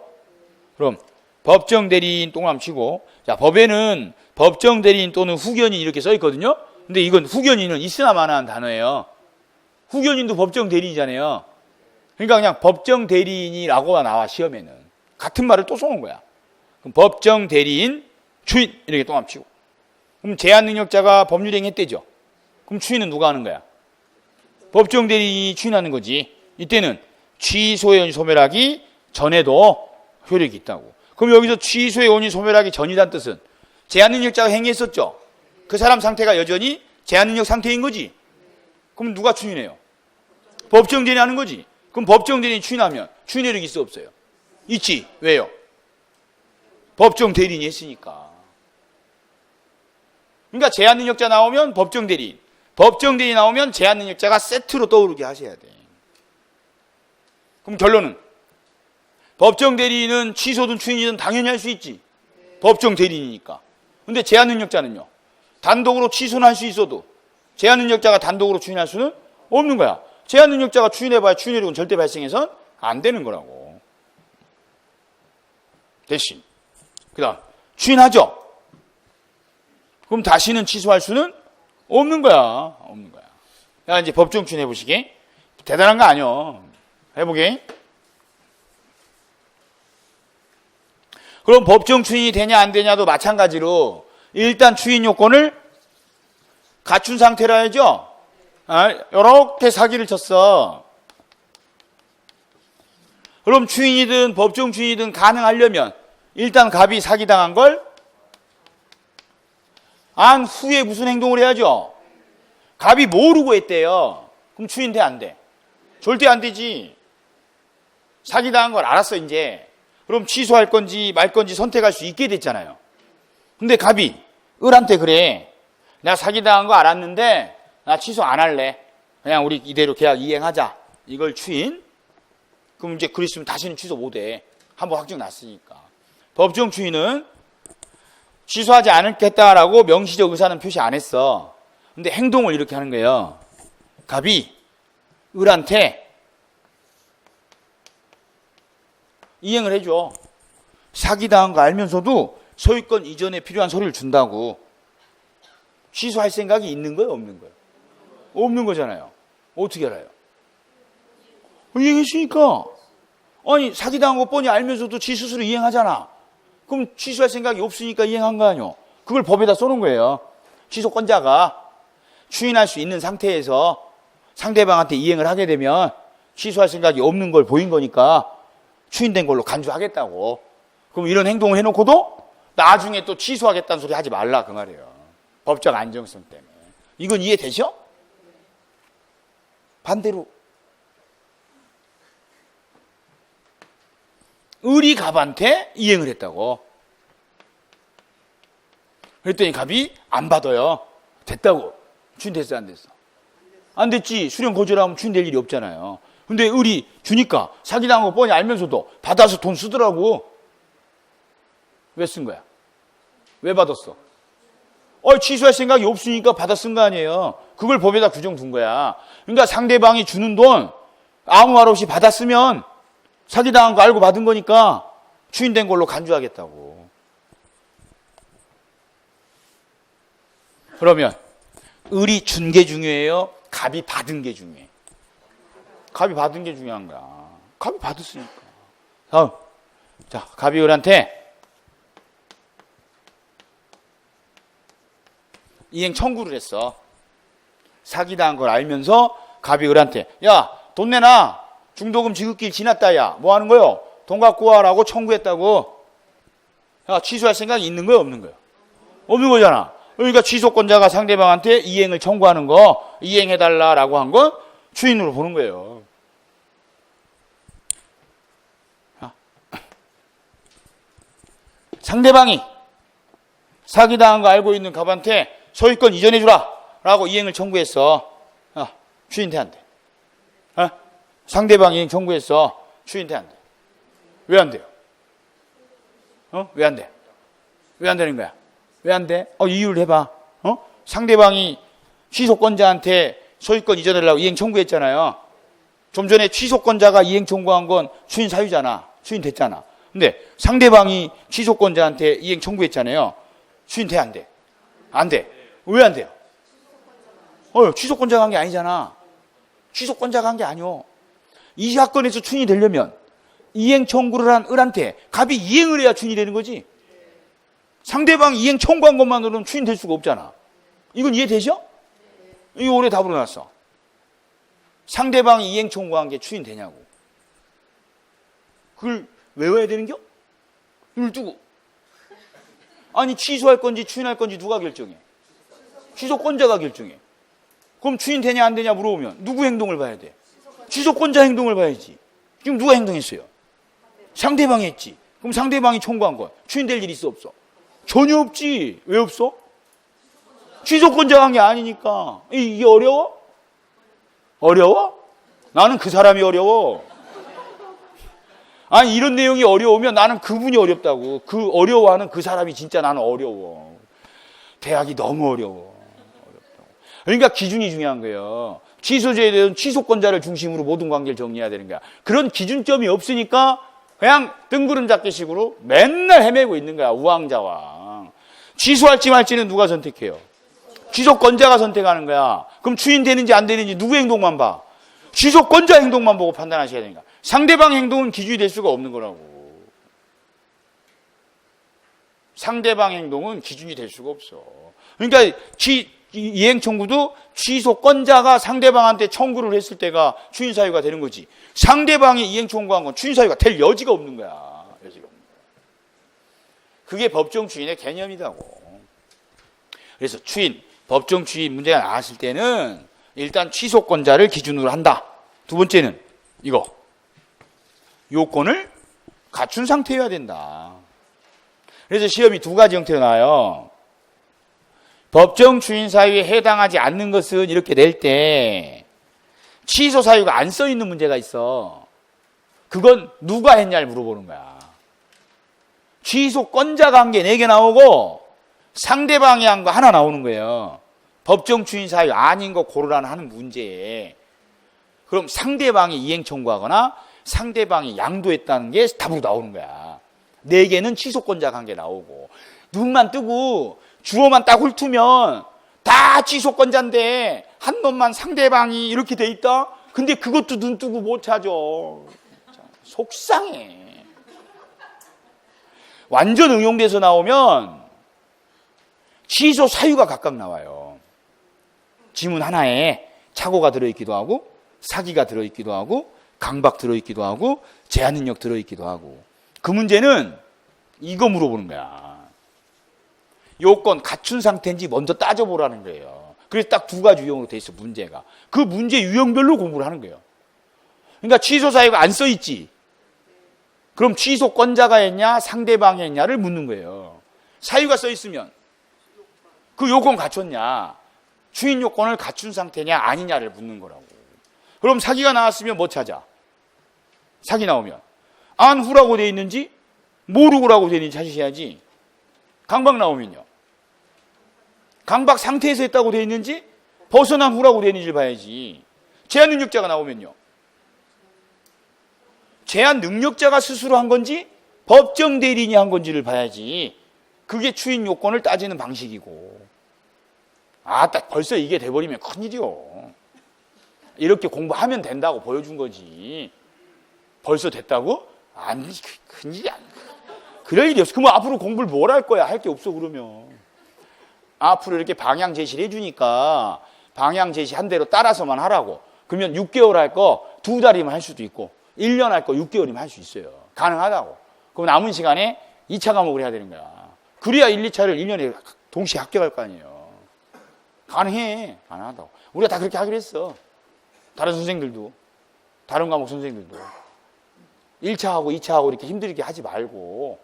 Speaker 1: 그럼 법정 대리인 동함치고 자 법에는 법정 대리인 또는 후견인 이렇게 써 있거든요. 근데 이건 후견인은 있으나 마나한 단어예요. 후견인도 법정 대리인이잖아요. 그러니까 그냥 법정 대리인이라고 나와 시험에는 같은 말을 또 써놓은 거야. 그럼 법정 대리인 추인 이렇게 동함치고 그럼 제한 능력자가 법률행위 했대죠. 그럼 추인은 누가 하는 거야? 법정 대리인이 추인하는 거지. 이때는 취소의 원인 소멸하기 전에도 효력이 있다고. 그럼 여기서 취소의 원인 소멸하기 전이란 뜻은 제한 능력자가 행위했었죠. 그 사람 상태가 여전히 제한 능력 상태인 거지. 그럼 누가 추인해요? 법정 대리인 하는 거지. 그럼 법정 대리인 추인하면 추인 효력이 있어 없어요? 있지. 왜요? 법정 대리인이 했으니까. 그러니까 제한 능력자 나오면 법정 대리인, 법정 대리인 나오면 제한 능력자가 세트로 떠오르게 하셔야 돼. 그럼 결론은 법정 대리인은 취소든 추인이든 당연히 할 수 있지. 법정 대리인이니까. 근데 제한 능력자는요. 단독으로 취소는 할 수 있어도 제한 능력자가 단독으로 추인할 수는 없는 거야. 제한 능력자가 추인해봐야 추인력은 절대 발생해서는 안 되는 거라고. 대신 그 다음 추인하죠. 그럼 다시는 취소할 수는 없는 거야. 없는 거야. 자, 이제 법정 추인 해보시게. 대단한 거 아니요. 해보게. 그럼 법정 추인이 되냐 안 되냐도 마찬가지로 일단 추인 요건을 갖춘 상태라 해야죠. 이렇게 사기를 쳤어. 그럼 추인이든 법정 추인이든 가능하려면 일단 갑이 사기당한 걸 안 후에 무슨 행동을 해야죠? 갑이 모르고 했대요. 그럼 추인 돼 안 돼? 절대 안 되지. 사기당한 걸 알았어 이제. 그럼 취소할 건지 말 건지 선택할 수 있게 됐잖아요. 근데 갑이 을한테 그래. 내가 사기당한 거 알았는데 나 취소 안 할래. 그냥 우리 이대로 계약 이행하자. 이걸 추인. 그럼 이제 그랬으면 다시는 취소 못해. 한번 확정 났으니까. 법정 추인은 취소하지 않겠다라고 명시적 의사는 표시 안 했어. 근데 행동을 이렇게 하는 거예요. 갑이 을한테 이행을 해줘. 사기당한 거 알면서도 소유권 이전에 필요한 서류를 준다고. 취소할 생각이 있는 거예요? 없는 거예요? 없는 거잖아요. 어떻게 알아요? 이행했으니까. 아니 사기당한 거 뻔히 알면서도 지 스스로 이행하잖아. 그럼 취소할 생각이 없으니까 이행한 거 아니요. 그걸 법에다 써놓은 거예요. 취소권자가 추인할 수 있는 상태에서 상대방한테 이행을 하게 되면 취소할 생각이 없는 걸 보인 거니까 추인된 걸로 간주하겠다고. 그럼 이런 행동을 해놓고도 나중에 또 취소하겠다는 소리 하지 말라 그 말이에요. 법적 안정성 때문에. 이건 이해되죠? 반대로 을이 갑한테 이행을 했다고. 그랬더니 갑이 안 받아요. 됐다고. 추인됐어 안 됐어? 안 됐지. 수령 거절하면 추인될 일이 없잖아요. 근데 을이 주니까 사기당한 거 뻔히 알면서도 받아서 돈 쓰더라고. 왜 쓴 거야? 왜 받았어? 취소할 생각이 없으니까 받아 쓴 거 아니에요. 그걸 법에다 규정 둔 거야. 그러니까 상대방이 주는 돈 아무 말 없이 받았으면 사기당한 거 알고 받은 거니까 추인된 걸로 간주하겠다고. 그러면 을이 준 게 중요해요? 갑이 받은 게 중요해? 갑이 받은 게 중요한 거야. 갑이 받았으니까. 다음. 자, 갑이 을한테 이행 청구를 했어. 사기당한 걸 알면서 갑이 을한테 야, 돈 내놔. 중도금 지급길 지났다. 야, 뭐 하는 거요? 돈 갖고 와라고 청구했다고. 야, 취소할 생각이 있는 거야, 없는 거야? 없는 거잖아. 그러니까 취소권자가 상대방한테 이행을 청구하는 거, 이행해달라라고 한 건 추인으로 보는 거예요. 상대방이 사기당한 거 알고 있는 갑한테 소유권 이전해주라 라고 이행을 청구했어. 추인돼 안 돼? 상대방이 이행 청구했어. 추인돼 안 돼? 왜 안 돼요? 왜 안 돼? 왜 안 되는 거야? 왜 안 돼? 이유를 해봐. 상대방이 취소권자한테 소유권 이전하려고 이행 청구했잖아요. 좀 전에 취소권자가 이행 청구한 건 추인 사유잖아. 추인 됐잖아. 근데 상대방이 취소권자한테 이행 청구했잖아요. 추인 돼, 안 돼? 안 돼. 왜 안 돼요? 취소권자가 한 게 아니잖아. 취소권자가 한 게 아니오. 이 사건에서 추인이 되려면 이행 청구를 한 을한테 갑이 이행을 해야 추인이 되는 거지. 상대방이 이행 청구한 것만으로는 추인될 수가 없잖아. 이건 이해되죠? 이거 올해 답으로 나왔어. 상대방이 이행 청구한 게 추인되냐고. 그걸 외워야 되는겨? 이걸 두고. 아니, 취소할 건지 추인할 건지 누가 결정해? 취소권자가 결정해. 그럼 추인되냐 안 되냐 물어보면 누구 행동을 봐야 돼? 취소권자 행동을 봐야지. 지금 누가 행동했어요? 상대방이 했지. 그럼 상대방이 청구한 거 추인될 일 있어 없어? 전혀 없지. 왜 없어? 취소권자가 한 게 아니니까. 이게 어려워? 어려워? 나는 그 사람이 어려워. 아니, 이런 내용이 어려우면 나는 그분이 어렵다고. 그 어려워하는 그 사람이 진짜 나는 어려워. 대학이 너무 어려워. 어렵다고. 그러니까 기준이 중요한 거예요. 취소제에 대한 취소권자를 중심으로 모든 관계를 정리해야 되는 거야. 그런 기준점이 없으니까 그냥 뜬구름 잡기 식으로 맨날 헤매고 있는 거야. 우왕좌왕. 취소할지 말지는 누가 선택해요? 취소권자가 선택하는 거야. 그럼 추인되는지 안 되는지 누구 행동만 봐? 취소권자 행동만 보고 판단하셔야 되니까. 상대방 행동은 기준이 될 수가 없는 거라고. 상대방 행동은 기준이 될 수가 없어. 그러니까 이행 청구도 취소권자가 상대방한테 청구를 했을 때가 추인 사유가 되는 거지. 상대방이 이행 청구한 건 추인 사유가 될 여지가 없는 거야. 여지가 없는 거야. 그게 법정 추인의 개념이라고. 그래서 추인, 법정 추인 문제가 나왔을 때는 일단 취소권자를 기준으로 한다. 두 번째는 이거. 요건을 갖춘 상태여야 된다. 그래서 시험이 두 가지 형태로 나와요. 법정 추인 사유에 해당하지 않는 것은 이렇게 낼 때 취소 사유가 안 써 있는 문제가 있어. 그건 누가 했냐를 물어보는 거야. 취소권자가 한 게 4개 나오고 상대방이 한 거 하나 나오는 거예요. 법정 추인 사유 아닌 거 고르라는 하는 문제에. 그럼 상대방이 이행 청구하거나 상대방이 양도했다는 게 답으로 나오는 거야. 4개는 취소권자가 한 게 나오고. 눈만 뜨고 주어만 딱 훑으면 다 취소권자인데 한 놈만 상대방이 이렇게 돼 있다? 근데 그것도 눈 뜨고 못 찾아. 속상해. 완전 응용돼서 나오면 취소 사유가 각각 나와요. 지문 하나에 착오가 들어있기도 하고 사기가 들어있기도 하고 강박 들어있기도 하고 제한 능력 들어있기도 하고. 그 문제는 이거 물어보는 거야. 요건 갖춘 상태인지 먼저 따져보라는 거예요. 그래서 딱 2가지 유형으로 돼 있어, 문제가. 그 문제 유형별로 공부를 하는 거예요. 그러니까 취소 사유가 안 써 있지. 그럼 취소권자가 했냐 상대방이 했냐를 묻는 거예요. 사유가 써 있으면 그 요건 갖췄냐, 추인 요건을 갖춘 상태냐 아니냐를 묻는 거라고. 그럼 사기가 나왔으면 뭐 찾아? 사기 나오면 안 후라고 돼 있는지 모르고라고 돼 있는지 찾으셔야지. 강박 나오면요, 강박 상태에서 했다고 돼 있는지 벗어난 후라고 돼 있는지를 봐야지. 제한 능력자가 나오면요, 제한 능력자가 스스로 한 건지 법정 대리인이 한 건지를 봐야지. 그게 추인 요건을 따지는 방식이고. 딱 벌써 이게 돼버리면 큰일이요. 이렇게 공부하면 된다고 보여준 거지. 벌써 됐다고? 아니, 큰일이 아니야. 그럴 일이 없어. 그러면 앞으로 공부를 뭘 할 거야? 할 게 없어, 그러면. 앞으로 이렇게 방향 제시를 해주니까 방향 제시한 대로 따라서만 하라고. 그러면 6개월 할 거 2달이면 할 수도 있고 1년 할 거 6개월이면 할 수 있어요. 가능하다고. 그럼 남은 시간에 2차 과목을 해야 되는 거야. 그래야 1, 2차를 1년에 동시에 합격할 거 아니에요. 가능해. 가능하다고. 우리가 다 그렇게 하기로 했어. 다른 선생들도. 다른 과목 선생들도. 1차하고 2차하고 이렇게 힘들게 하지 말고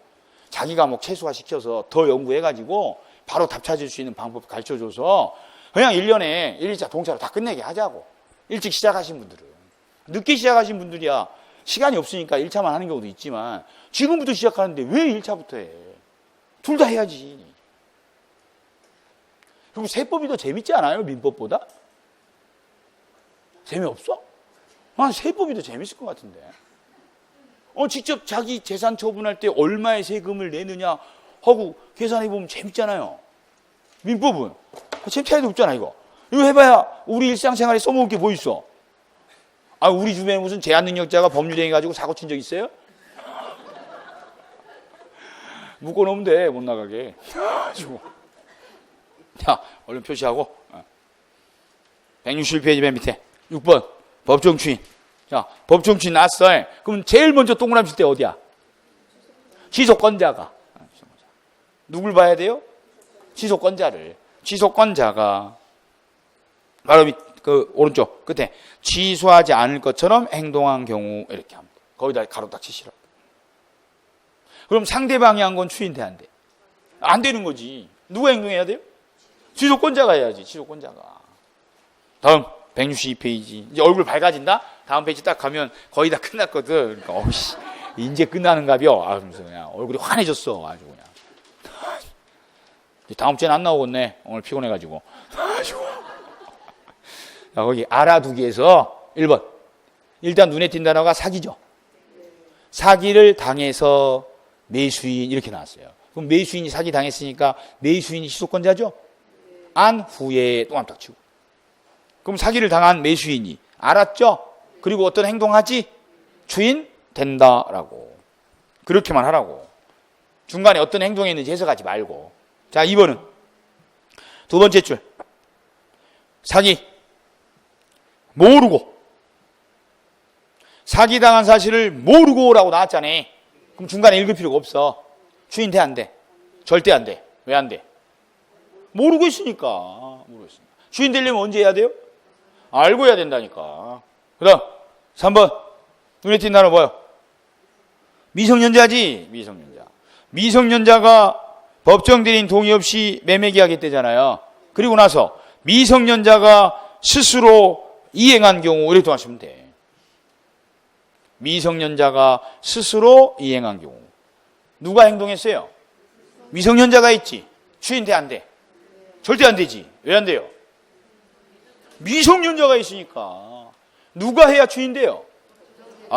Speaker 1: 자기 과목 최소화시켜서 더 연구해가지고 바로 답 찾을 수 있는 방법 가르쳐줘서 그냥 1년에 1, 2차 동차로 다 끝내게 하자고. 일찍 시작하신 분들은. 늦게 시작하신 분들이야 시간이 없으니까 1차만 하는 경우도 있지만 지금부터 시작하는데 왜 1차부터 해? 둘 다 해야지. 그리고 세법이 더 재밌지 않아요? 민법보다? 재미없어? 난 세법이 더 재밌을 것 같은데. 직접 자기 재산 처분할 때 얼마의 세금을 내느냐 하고 계산해보면 재밌잖아요. 민법은. 재미차이도 없잖아, 이거. 이거 해봐야 우리 일상생활에 써먹을 게 뭐 있어? 우리 주변에 무슨 제한능력자가 법률행위 가지고 사고 친 적 있어요? 묶어놓으면 돼, 못 나가게. 자, 얼른 표시하고. 161페이지 맨 밑에. 6번. 법정 추인. 자, 법정 추인 났어. 그럼 제일 먼저 동그라미 칠 때 어디야? 취소권자가. 누굴 봐야 돼요? 취소권자를. 취소권자가. 바로 그 오른쪽 끝에 취소하지 않을 것처럼 행동한 경우 이렇게 합니다. 거기다 가로 딱 치시라고. 그럼 상대방이 한 건 추인돼 안 돼? 안 되는 거지. 누가 행동해야 돼요? 취소권자가 해야지. 취소권자가. 다음 162페이지. 이제 얼굴 밝아진다? 다음 페이지 딱 가면 거의 다 끝났거든. 그러니까 어이씨 이제 끝나는가벼. 그러면서 그냥 얼굴이 환해졌어. 아주 그냥. 다음 주에는 안 나오겠네. 오늘 피곤해가지고. 자, 거기 알아두기에서 1번. 일단 눈에 띈 단어가 사기죠. 사기를 당해서 매수인 이렇게 나왔어요. 그럼 매수인이 사기 당했으니까 매수인이 취소권자죠? 안 후에 동안 딱 치고. 그럼 사기를 당한 매수인이 알았죠? 그리고 어떤 행동하지? 추인 된다라고. 그렇게만 하라고. 중간에 어떤 행동했는지 해석하지 말고. 자, 2번은 두 번째 줄. 사기. 모르고. 사기당한 사실을 모르고라고 나왔잖아. 그럼 중간에 읽을 필요가 없어. 추인 돼, 안 돼? 절대 안 돼. 왜 안 돼? 모르고 있으니까. 모르고 있으니까. 추인 되려면 언제 해야 돼요? 알고 해야 된다니까. 그 다음 3번. 눈에 띈 단어 뭐요? 미성년자지. 미성년자. 미성년자가 법정 대리인 동의 없이 매매 계약했대잖아요. 그리고 나서 미성년자가 스스로 이행한 경우 이렇게 동하시면 돼. 미성년자가 스스로 이행한 경우. 누가 행동했어요? 미성년자가 했지. 추인 돼, 안 돼? 절대 안 되지. 왜 안 돼요? 미성년자가 있으니까. 누가 해야 추인돼요?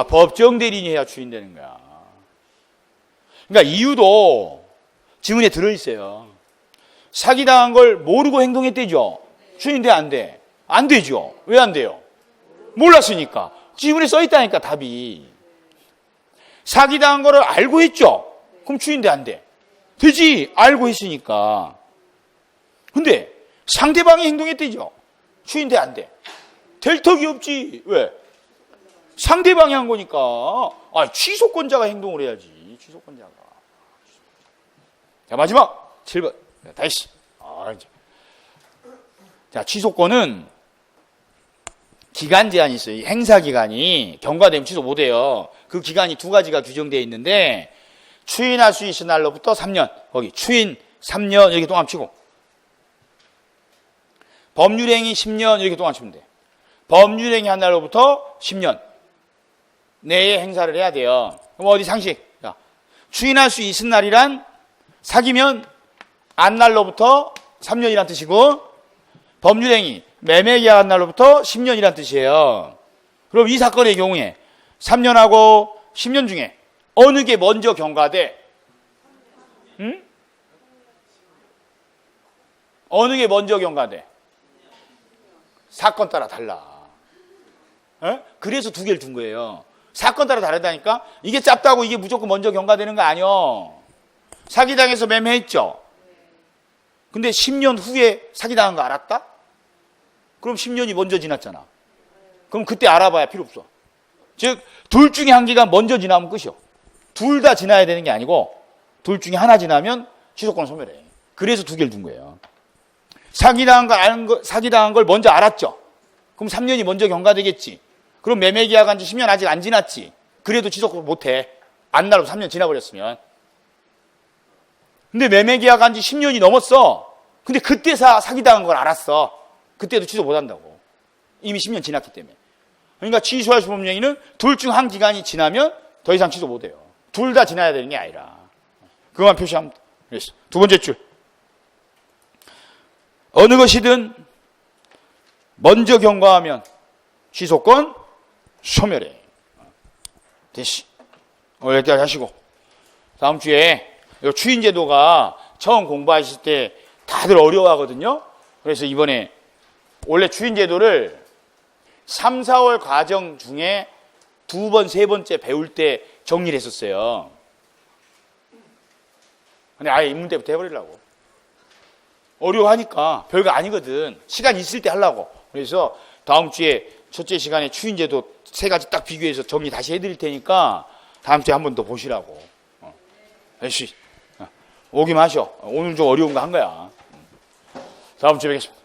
Speaker 1: 법정 대리인이 해야 추인되는 거야. 그러니까 이유도 지문에 들어있어요. 사기당한 걸 모르고 행동했대죠. 추인돼, 안 돼? 안 되죠. 왜 안 돼요? 몰랐으니까. 지문에 써있다니까, 답이. 사기당한 거를 알고 했죠? 그럼 추인돼, 안 돼? 되지. 알고 했으니까. 근데 상대방이 행동했대죠? 추인돼, 안 돼? 될 턱이 없지. 왜? 상대방이 한 거니까. 취소권자가 행동을 해야지. 취소권자가. 자, 마지막 7번. 다시. 자, 취소권은 기간 제한이 있어요. 행사 기간이 경과되면 취소 못해요. 그 기간이 두 가지가 규정되어 있는데 추인할 수 있는 날로부터 3년. 거기 추인 3년 이렇게 동안 치고 법률행위 10년 이렇게 동안 치면 돼. 법률행위 한 날로부터 10년 내에 행사를 해야 돼요. 그럼 어디 상식? 자, 추인할 수 있는 날이란 사귀면 안 날로부터 3년이란 뜻이고 법률행위 매매 계약한 날로부터 10년이란 뜻이에요. 그럼 이 사건의 경우에 3년하고 10년 중에 어느 게 먼저 경과돼? 응? 어느 게 먼저 경과돼? 사건 따라 달라. 그래서 두 개를 둔 거예요. 사건 따라 다르다니까? 이게 짧다고 이게 무조건 먼저 경과되는 거 아니요. 사기당해서 매매했죠? 근데 10년 후에 사기당한 거 알았다? 그럼 10년이 먼저 지났잖아. 그럼 그때 알아봐야 필요 없어. 즉, 둘 중에 한 개가 먼저 지나면 끝이요. 둘 다 지나야 되는 게 아니고 둘 중에 하나 지나면 취소권 소멸해. 그래서 두 개를 둔 거예요. 사기당한 걸 먼저 알았죠. 그럼 3년이 먼저 경과되겠지. 그럼 매매계약한 지 10년 아직 안 지났지. 그래도 취소권 못해. 안 날로 3년 지나버렸으면. 근데 매매계약한 지 10년이 넘었어. 근데 그때 사기당한 걸 알았어. 그때도 취소 못한다고. 이미 10년 지났기 때문에. 그러니까 취소할 수법령에는 둘 중 한 기간이 지나면 더 이상 취소 못해요. 둘 다 지나야 되는 게 아니라. 그것만 표시하면 돼. 두 번째 줄. 어느 것이든 먼저 경과하면 취소권 소멸해. 됐시. 오늘 여기까지 하시고. 다음 주에 추인제도가 처음 공부하실 때 다들 어려워하거든요. 그래서 이번에 원래 추인제도를 3, 4월 과정 중에 두 번, 세 번째 배울 때 정리를 했었어요. 근데 아예 입문 때부터 해버리려고. 어려워하니까 별거 아니거든. 시간 있을 때 하려고. 그래서 다음 주에 첫째 시간에 추인제도 세 가지 딱 비교해서 정리 다시 해드릴 테니까 다음 주에 한 번 더 보시라고. 오기만 하셔. 오늘 좀 어려운 거 한 거야. 다음 주에 뵙겠습니다.